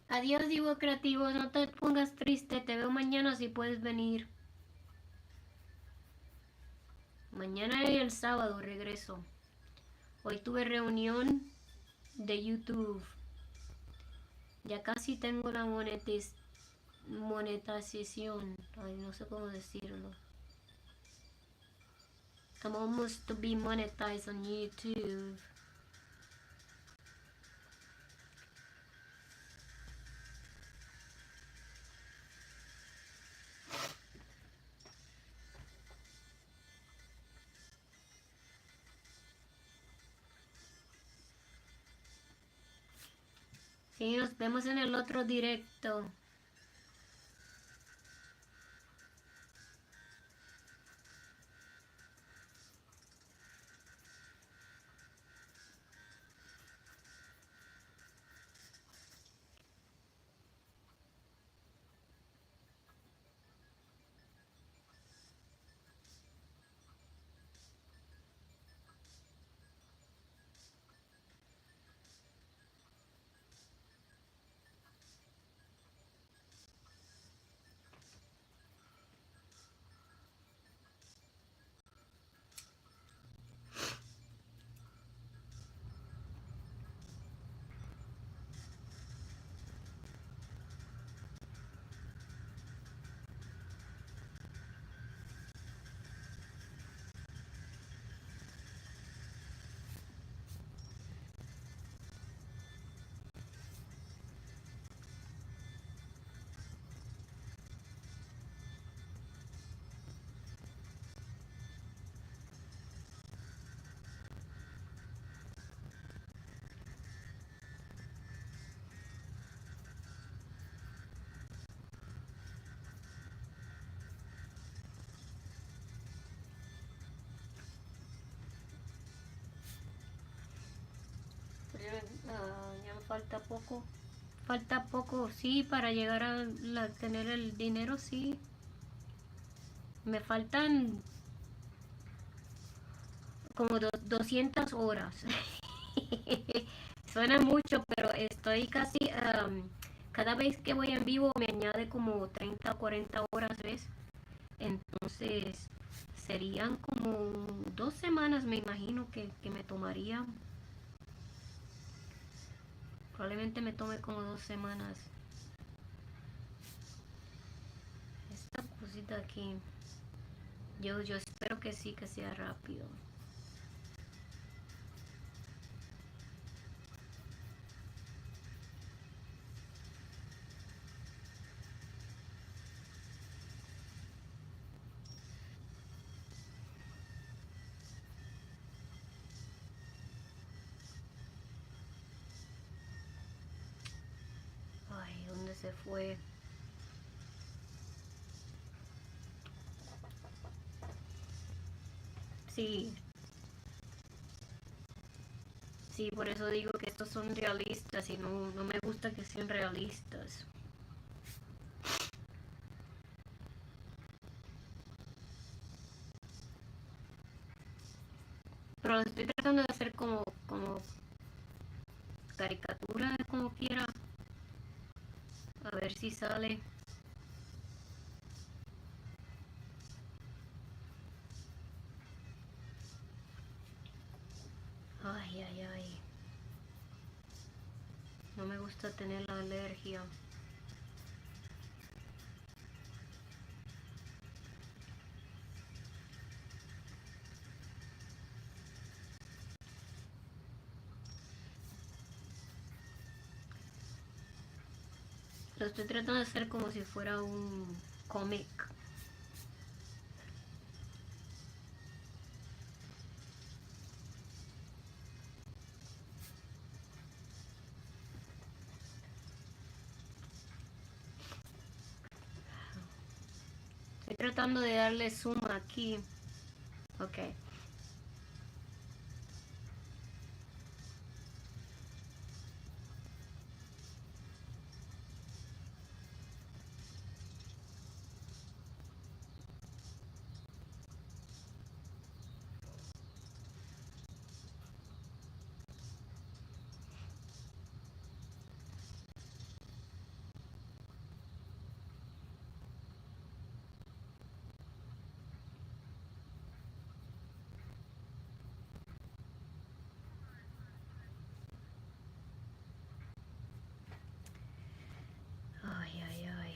Adiós, dibujo creativo. No te pongas triste. Te veo mañana si puedes venir. Mañana y el sábado regreso. Hoy tuve reunión de YouTube. Ya casi tengo la monetización. Ay, no sé cómo decirlo. I'm almost to be monetized on YouTube. Sí, nos vemos en el otro directo. falta poco. Falta poco, sí, para llegar a tener el dinero, sí. Me faltan como 200 horas. Suena mucho, pero estoy casi... cada vez que voy en vivo me añade como 30 o 40 horas, ¿ves? Entonces serían como 2 semanas, me imagino que me tomaría. Probablemente me tome como 2 semanas. Esta cosita aquí, yo espero que sí, que sea rápido. Ay, ¿dónde se fue? Sí, sí, por eso digo que estos son realistas y no me gusta que sean realistas. Pero estoy tratando de hacer como caricatura, como quiera. A ver si sale. Ay, ay, ay. No me gusta tener la alergia. Lo estoy tratando de hacer como si fuera un cómic. Estoy tratando de darle zoom aquí. Ok. Ay, ay, ay.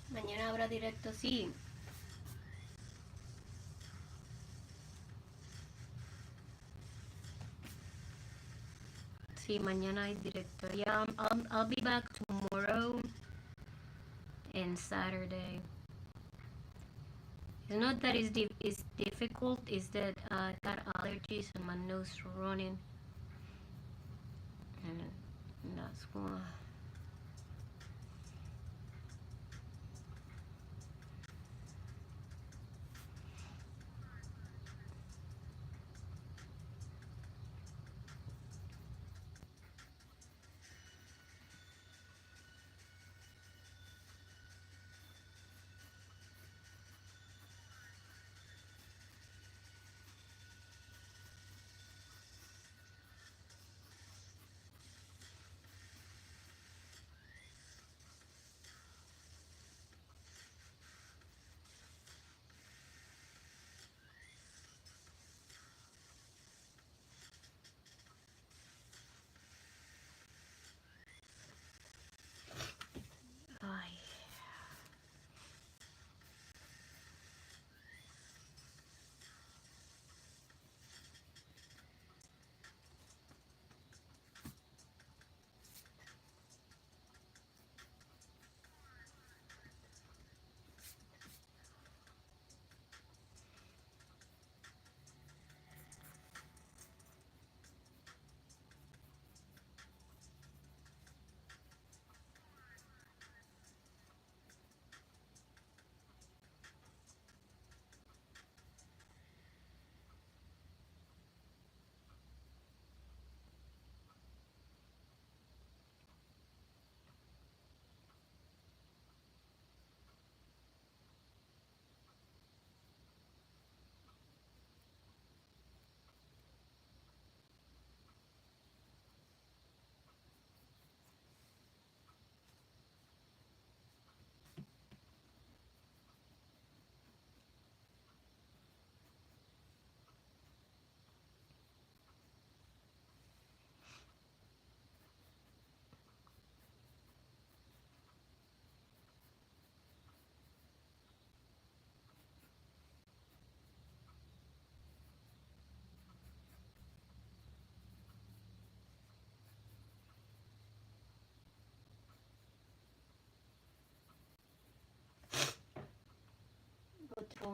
Mañana habrá directo, sí. Sí, mañana hay directo. Yeah, I'll be back tomorrow and Saturday. It's not that it's difficult, it's that I got allergies and my nose running. And that's why.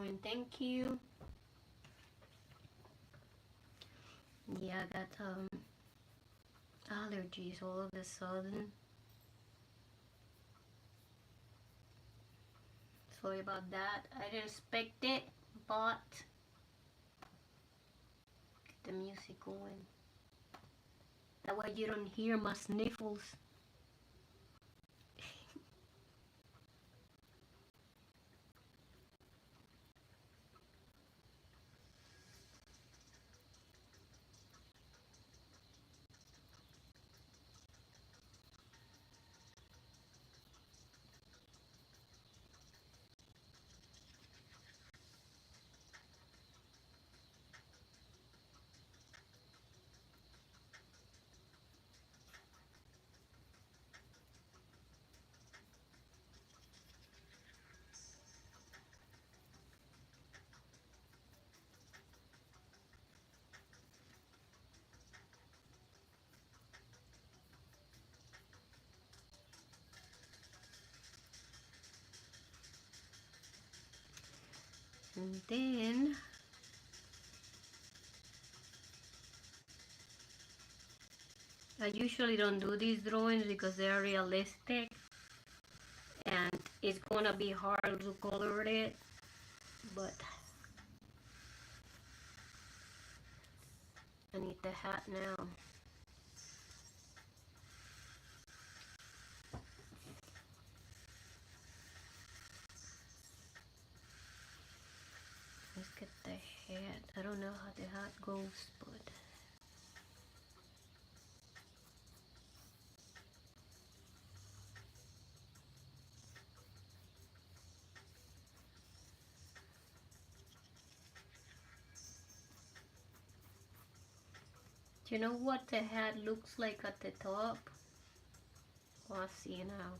drawing. Thank you. Yeah, I got allergies all of a sudden. Sorry about that. I didn't expect it, but get the music going. That way you don't hear my sniffles. And then I usually don't do these drawings because they're realistic and it's gonna be hard to color it, but I need the hat now. Let's get the hat. I don't know how the hat goes, but do you know what the hat looks like at the top? Oh, I see now.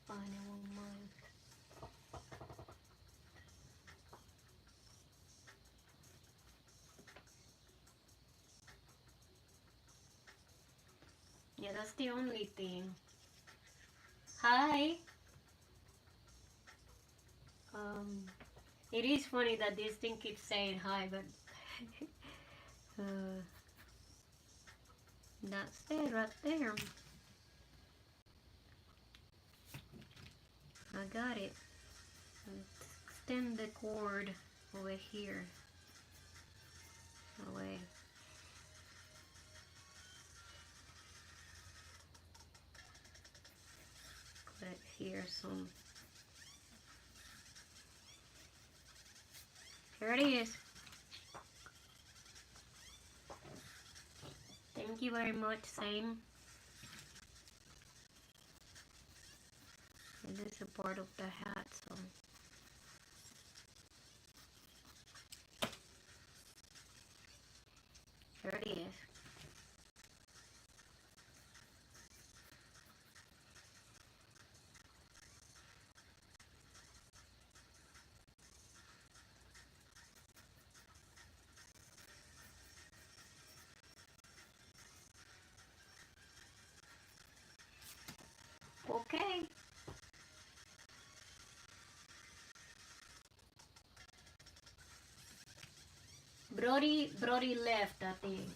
Fine, I won't mind. Yeah, that's the only thing. Hi. It is funny that this thing keeps saying hi, but that's it right there. I got it. Let's extend the cord over here. Away. Put here some. Here it is. Thank you very much, same. And this is a part of the hat, so. Here it is. Okay. Brody left, I think.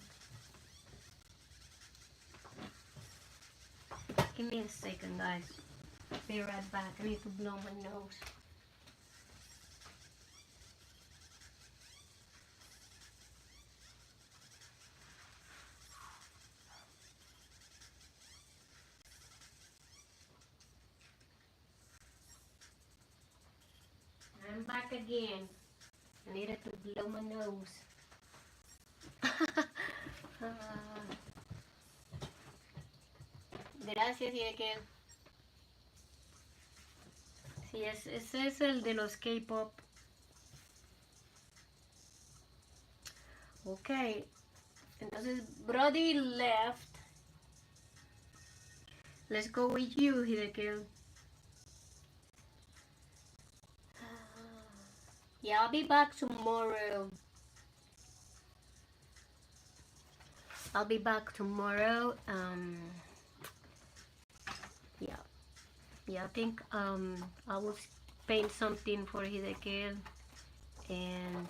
Give me a second, guys. Be right back. I need to blow my nose. I'm back again. I needed to blow my nose. Gracias, y de que sí, ese es el de los K-pop. Ok, entonces Brody left. Let's go with you, Hideki. Yeah, I'll be back tomorrow. I'll be back tomorrow. Yeah, I think I will paint something for Hideki, and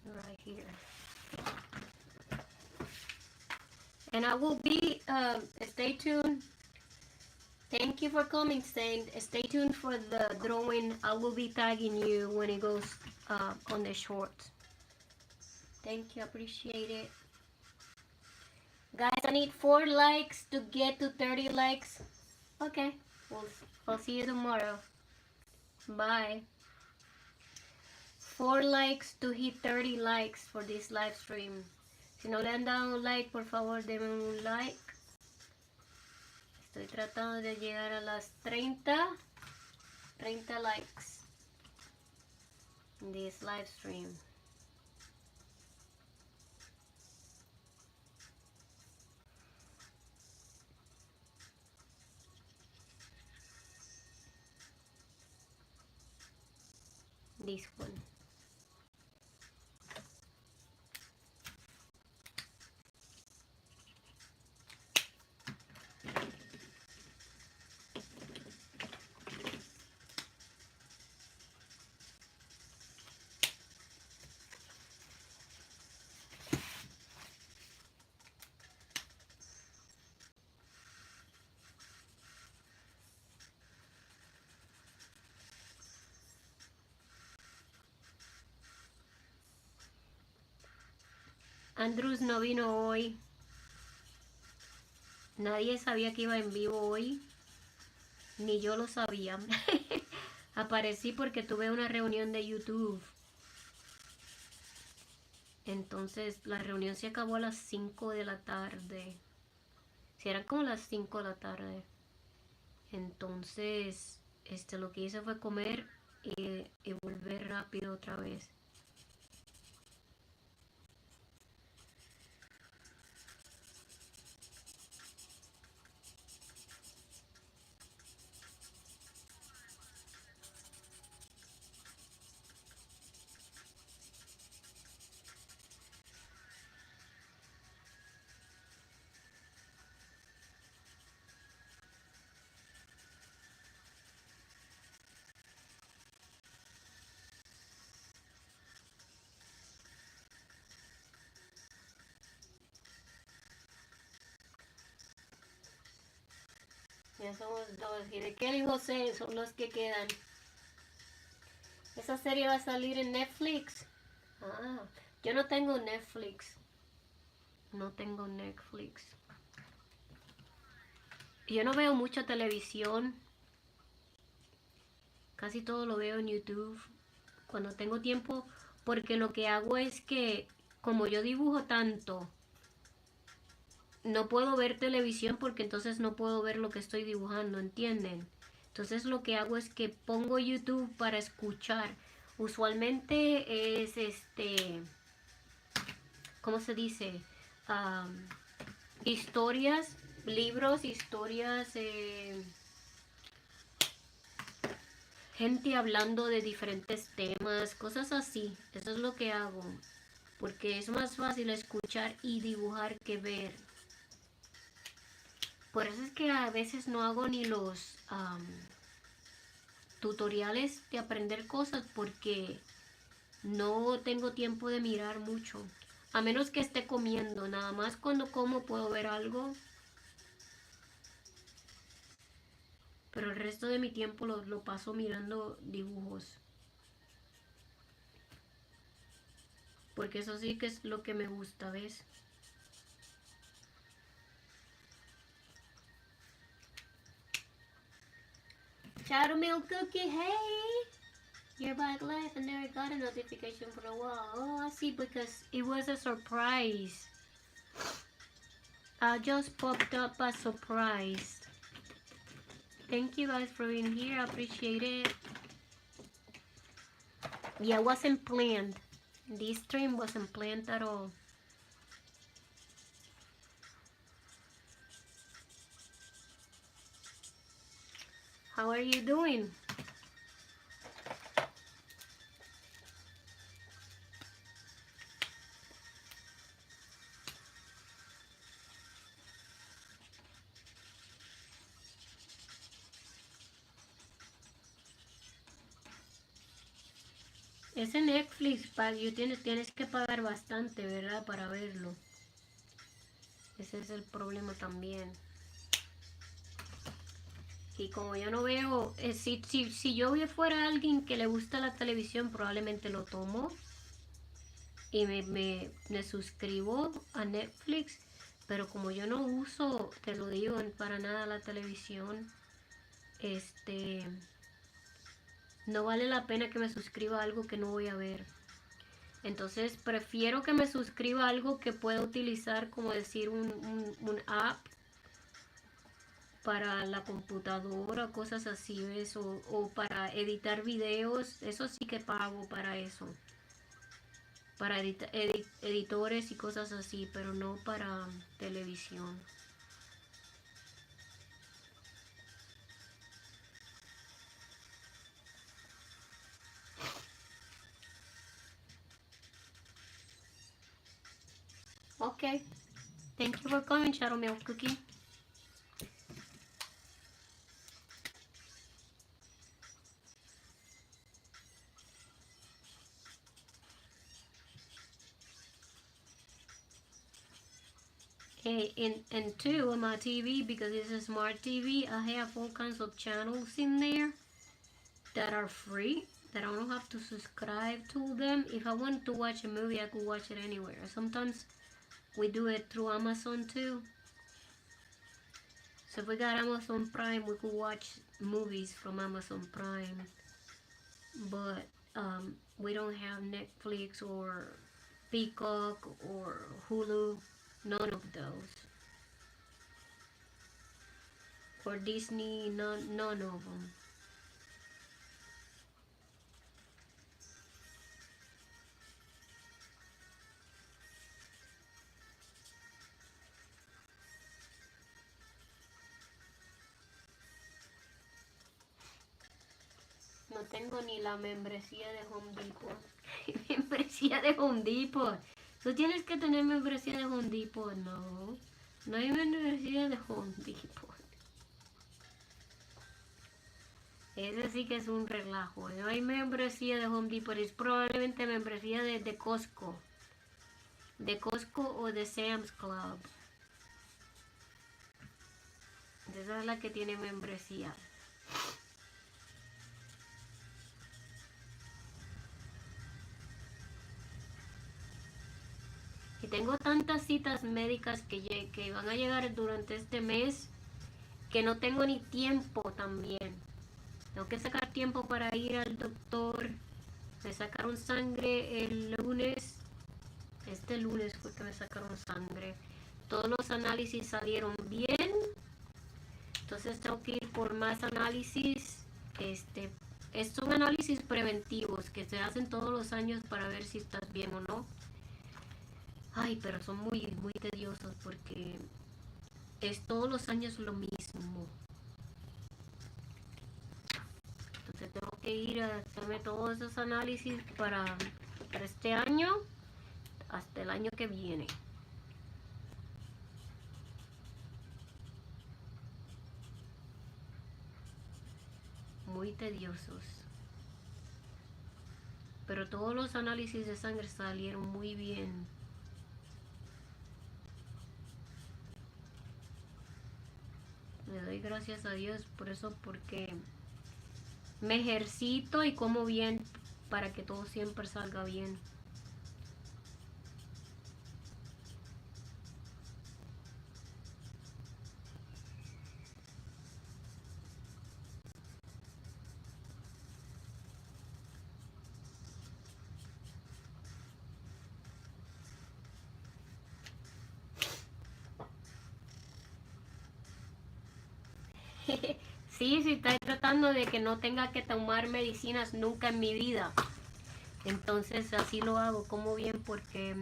right here. And I will be, stay tuned. Thank you for coming, Saint. Stay tuned for the drawing. I will be tagging you when it goes on the shorts. Thank you, appreciate it. Guys, I need 4 likes to get to 30 likes. Okay, I'll see you tomorrow. Bye. 4 likes to hit 30 likes for this live stream. Si no le han dado un like, por favor, denme un like. Estoy tratando de llegar a las 30 likes in this live stream. This one. Andrews no vino hoy. Nadie sabía que iba en vivo hoy. Ni yo lo sabía. Aparecí porque tuve una reunión de YouTube. Entonces la reunión se acabó a las 5 de la tarde. Si eran como las 5 de la tarde. Entonces lo que hice fue comer y volver rápido otra vez. Ya somos 2. Y de Kelly y José son los que quedan. Esa serie va a salir en Netflix. Ah, yo no tengo Netflix. No tengo Netflix. Yo no veo mucha televisión. Casi todo lo veo en YouTube. Cuando tengo tiempo. Porque lo que hago es que, como yo dibujo tanto, no puedo ver televisión porque entonces no puedo ver lo que estoy dibujando, ¿entienden? Entonces lo que hago es que pongo YouTube para escuchar. Usualmente es ¿cómo se dice? Historias, libros, historias, gente hablando de diferentes temas, cosas así. Eso es lo que hago. Porque es más fácil escuchar y dibujar que ver. Por eso es que a veces no hago ni los tutoriales de aprender cosas porque no tengo tiempo de mirar mucho. A menos que esté comiendo. Nada más cuando como puedo ver algo. Pero el resto de mi tiempo lo paso mirando dibujos. Porque eso sí que es lo que me gusta, ¿ves? Caramel Cookie, hey! You're back live. I never got a notification for a while. Oh, I see, because it was a surprise. I just popped up a surprise. Thank you guys for being here. I appreciate it. Yeah, it wasn't planned. This stream wasn't planned at all. How are you doing? Ese Netflix, tienes que pagar bastante, ¿verdad? Para verlo. Ese es el problema también. Y como yo no veo, si yo fuera alguien que le gusta la televisión, probablemente lo tomo y me suscribo a Netflix. Pero como yo no uso, te lo digo, para nada la televisión, no vale la pena que me suscriba a algo que no voy a ver. Entonces prefiero que me suscriba a algo que pueda utilizar, como decir un app para la computadora, cosas así, ¿ves? O para editar videos. Eso sí que pago para eso, para editores y cosas así, pero no para televisión. Okay, thank you for coming, Shadow Milk Cookie. And two, on my TV, because it's a smart TV, I have all kinds of channels in there that are free, that I don't have to subscribe to them. If I want to watch a movie, I could watch it anywhere. Sometimes we do it through Amazon too. So if we got Amazon Prime, we could watch movies from Amazon Prime. But we don't have Netflix or Peacock or Hulu, none of those. Or Disney, none of them. No tengo ni la membresía de Home Depot. Membresía de Home Depot. Tú tienes que tener membresía de Home Depot. No, no hay membresía de Home Depot. Ese sí que es un relajo. No hay membresía de Home Depot. Es probablemente membresía de Costco. De Costco o de Sam's Club. Esa es la que tiene membresía. Y tengo tantas citas médicas que van a llegar durante este mes que no tengo ni tiempo también. Tengo que sacar tiempo para ir al doctor. Me sacaron sangre el lunes. Este lunes fue que me sacaron sangre. Todos los análisis salieron bien. Entonces tengo que ir por más análisis. Son análisis preventivos que se hacen todos los años para ver si estás bien o no. Ay, pero son muy, muy tediosos porque es todos los años lo mismo. Entonces tengo que ir a hacerme todos esos análisis para este año hasta el año que viene. Muy tediosos. Pero todos los análisis de sangre salieron muy bien. Le doy gracias a Dios por eso, porque me ejercito y como bien para que todo siempre salga bien. Sí, sí, estoy tratando de que no tenga que tomar medicinas nunca en mi vida. Entonces así lo hago, como bien porque,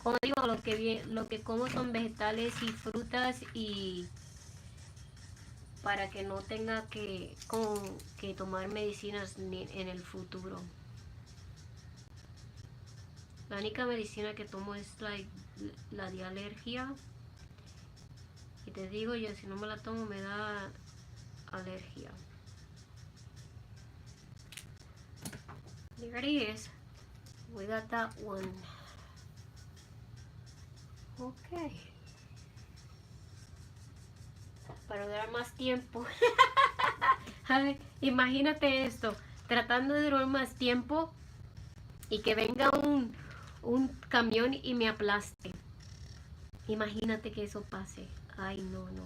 como digo, lo que como son vegetales y frutas y para que no tenga que tomar medicinas en el futuro. La única medicina que tomo es la de alergia. Y te digo yo, si no me la tomo me da alergia. There it is. We got that one. Okay. Para durar más tiempo. A ver, imagínate esto. Tratando de durar más tiempo y que venga un camión y me aplaste. Imagínate que eso pase. Ay, no, no.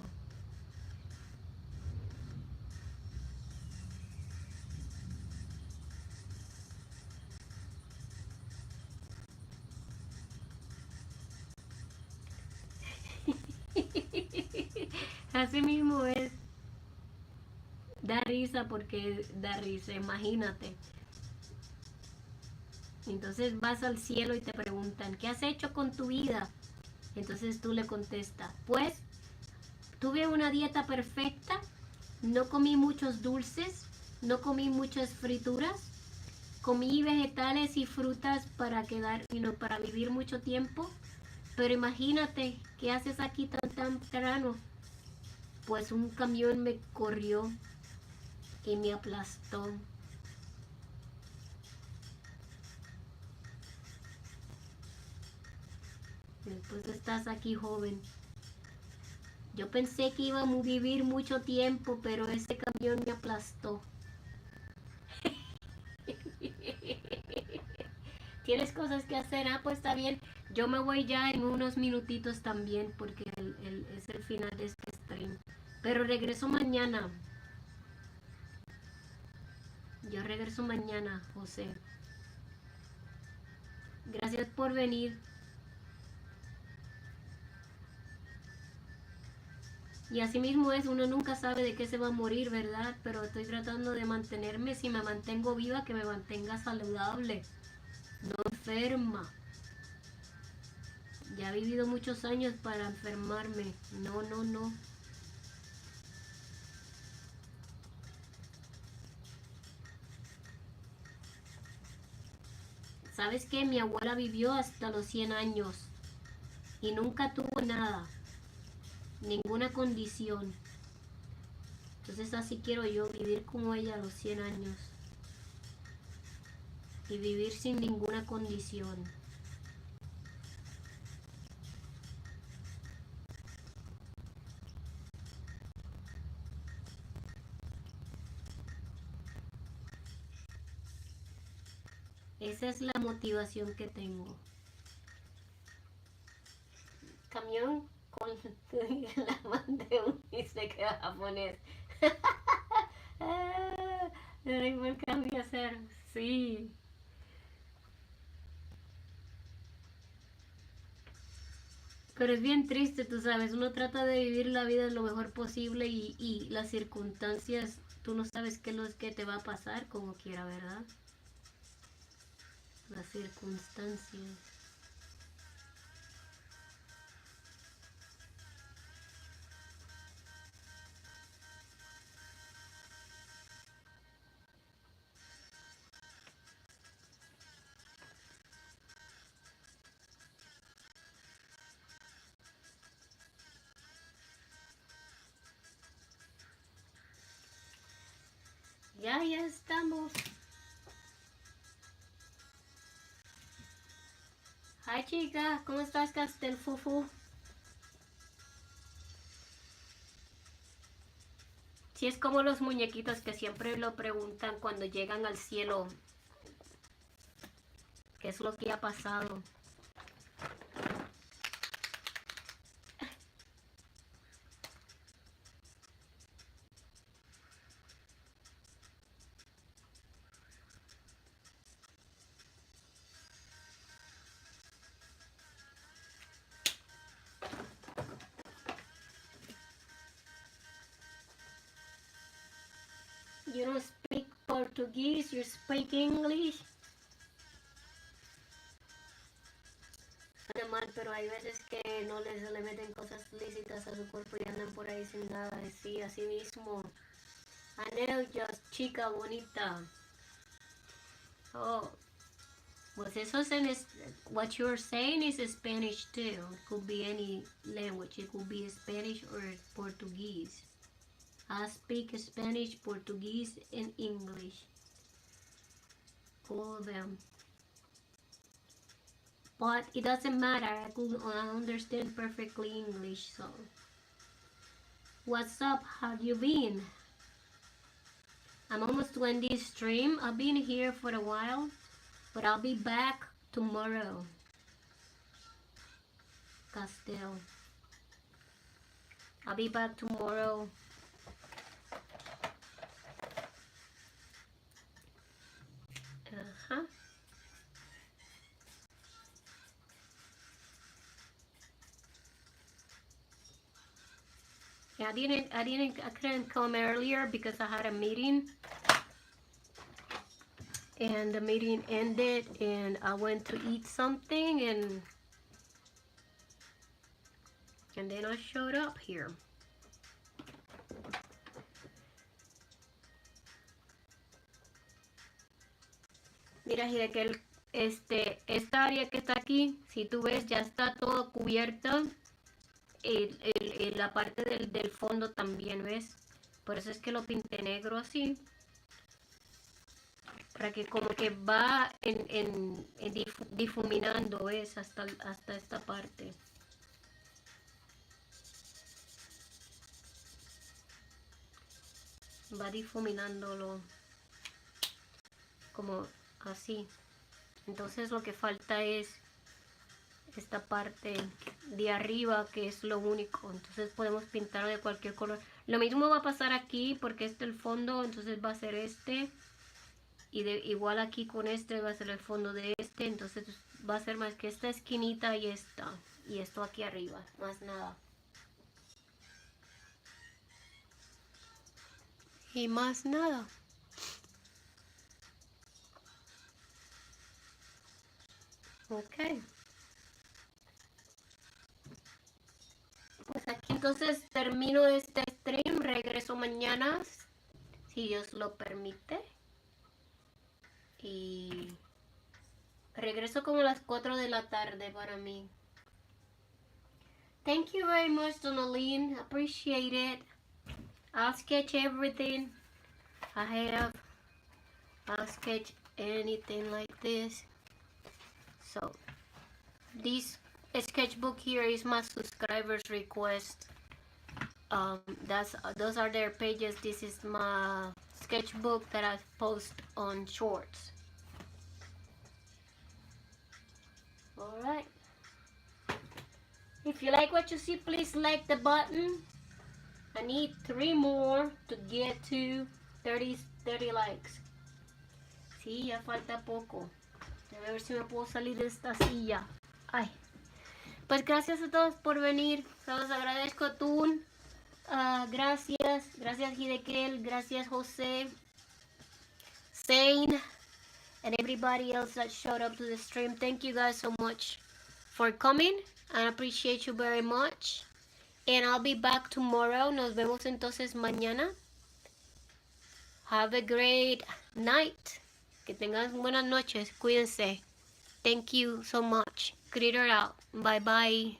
Así mismo es. Da risa porque da risa, imagínate. Entonces vas al cielo y te preguntan, ¿qué has hecho con tu vida? Entonces tú le contestas, pues tuve una dieta perfecta, no comí muchos dulces, no comí muchas frituras, comí vegetales y frutas para para vivir mucho tiempo, pero imagínate, ¿qué haces aquí tan temprano? Pues un camión me corrió y me aplastó. Después estás aquí joven. Yo pensé que iba a vivir mucho tiempo, pero ese camión me aplastó. ¿Tienes cosas que hacer? Ah, pues está bien. Yo me voy ya en unos minutitos también porque es el final de este stream. Pero regreso mañana. Yo regreso mañana, José. Gracias por venir. Y así mismo es, uno nunca sabe de qué se va a morir, ¿verdad? Pero estoy tratando de mantenerme, si me mantengo viva, que me mantenga saludable, no enferma. Ya he vivido muchos años para enfermarme. No, no, no. ¿Sabes qué? Mi abuela vivió hasta los 100 años y nunca tuvo nada, ninguna condición. Entonces así quiero yo, vivir como ella a los 100 años y vivir sin ninguna condición. Esa es la motivación que tengo. Camión con la mandé un dice que japonés. No hay buen cambio hacer. Sí. Pero es bien triste, tú sabes, uno trata de vivir la vida lo mejor posible y las circunstancias, tú no sabes qué es lo que te va a pasar como quiera, ¿verdad? Las circunstancias. Ya estamos. Hi chica, ¿cómo estás, Castelfufu? Si es como los muñequitos que siempre lo preguntan cuando llegan al cielo, ¿qué es lo que ha pasado? You don't speak Portuguese, you speak English. Suena mal, pero hay veces que no les le meten cosas lícitas a su cuerpo y andan por ahí sin nada. Sí, así mismo. Anel, just chica bonita. Oh, pues eso es what you're saying is Spanish too. It could be any language. It could be Spanish or Portuguese. I speak Spanish, Portuguese, and English. All of them. But it doesn't matter. I understand perfectly English. So, what's up? How you been? I'm almost to end this stream. I've been here for a while, but I'll be back tomorrow. Castel. I'll be back tomorrow. Uh-huh. Yeah, I couldn't come earlier because I had a meeting. And the meeting ended and I went to eat something and then I showed up here. Mira, Hideki, esta área que está aquí, si tú ves, ya está todo cubierta. La parte del fondo también, ¿ves? Por eso es que lo pinté negro así. Para que como que va difuminando, ¿ves? Hasta esta parte. Va difuminándolo como así. Entonces lo que falta es esta parte de arriba, que es lo único. Entonces podemos pintarlo de cualquier color. Lo mismo va a pasar aquí porque este es el fondo, entonces va a ser este. Y igual aquí con este va a ser el fondo de este. Entonces va a ser más que esta esquinita y esta. Y esto aquí arriba, más nada. Y más nada. Ok. Pues aquí entonces termino este stream. Regreso mañana, si Dios lo permite. Y regreso como a las 4 de la tarde para mí. Thank you very much, Donaline. Appreciate it. I'll sketch everything I have. I'll sketch anything like this. So, this sketchbook here is my subscribers' request. Those are their pages. This is my sketchbook that I post on Shorts. Alright. If you like what you see, please like the button. I need 3 more to get to 30 likes. Sí, ya falta poco. A ver si me puedo salir de esta silla. Ay. Pues gracias a todos por venir. Se los agradezco, Tun. Gracias. Gracias, Hidekel. Gracias, Jose. Zane. And everybody else that showed up to the stream. Thank you guys so much for coming. I appreciate you very much. And I'll be back tomorrow. Nos vemos entonces mañana. Have a great night. Que tengan buenas noches. Cuídense. Thank you so much. Critter out. Bye bye.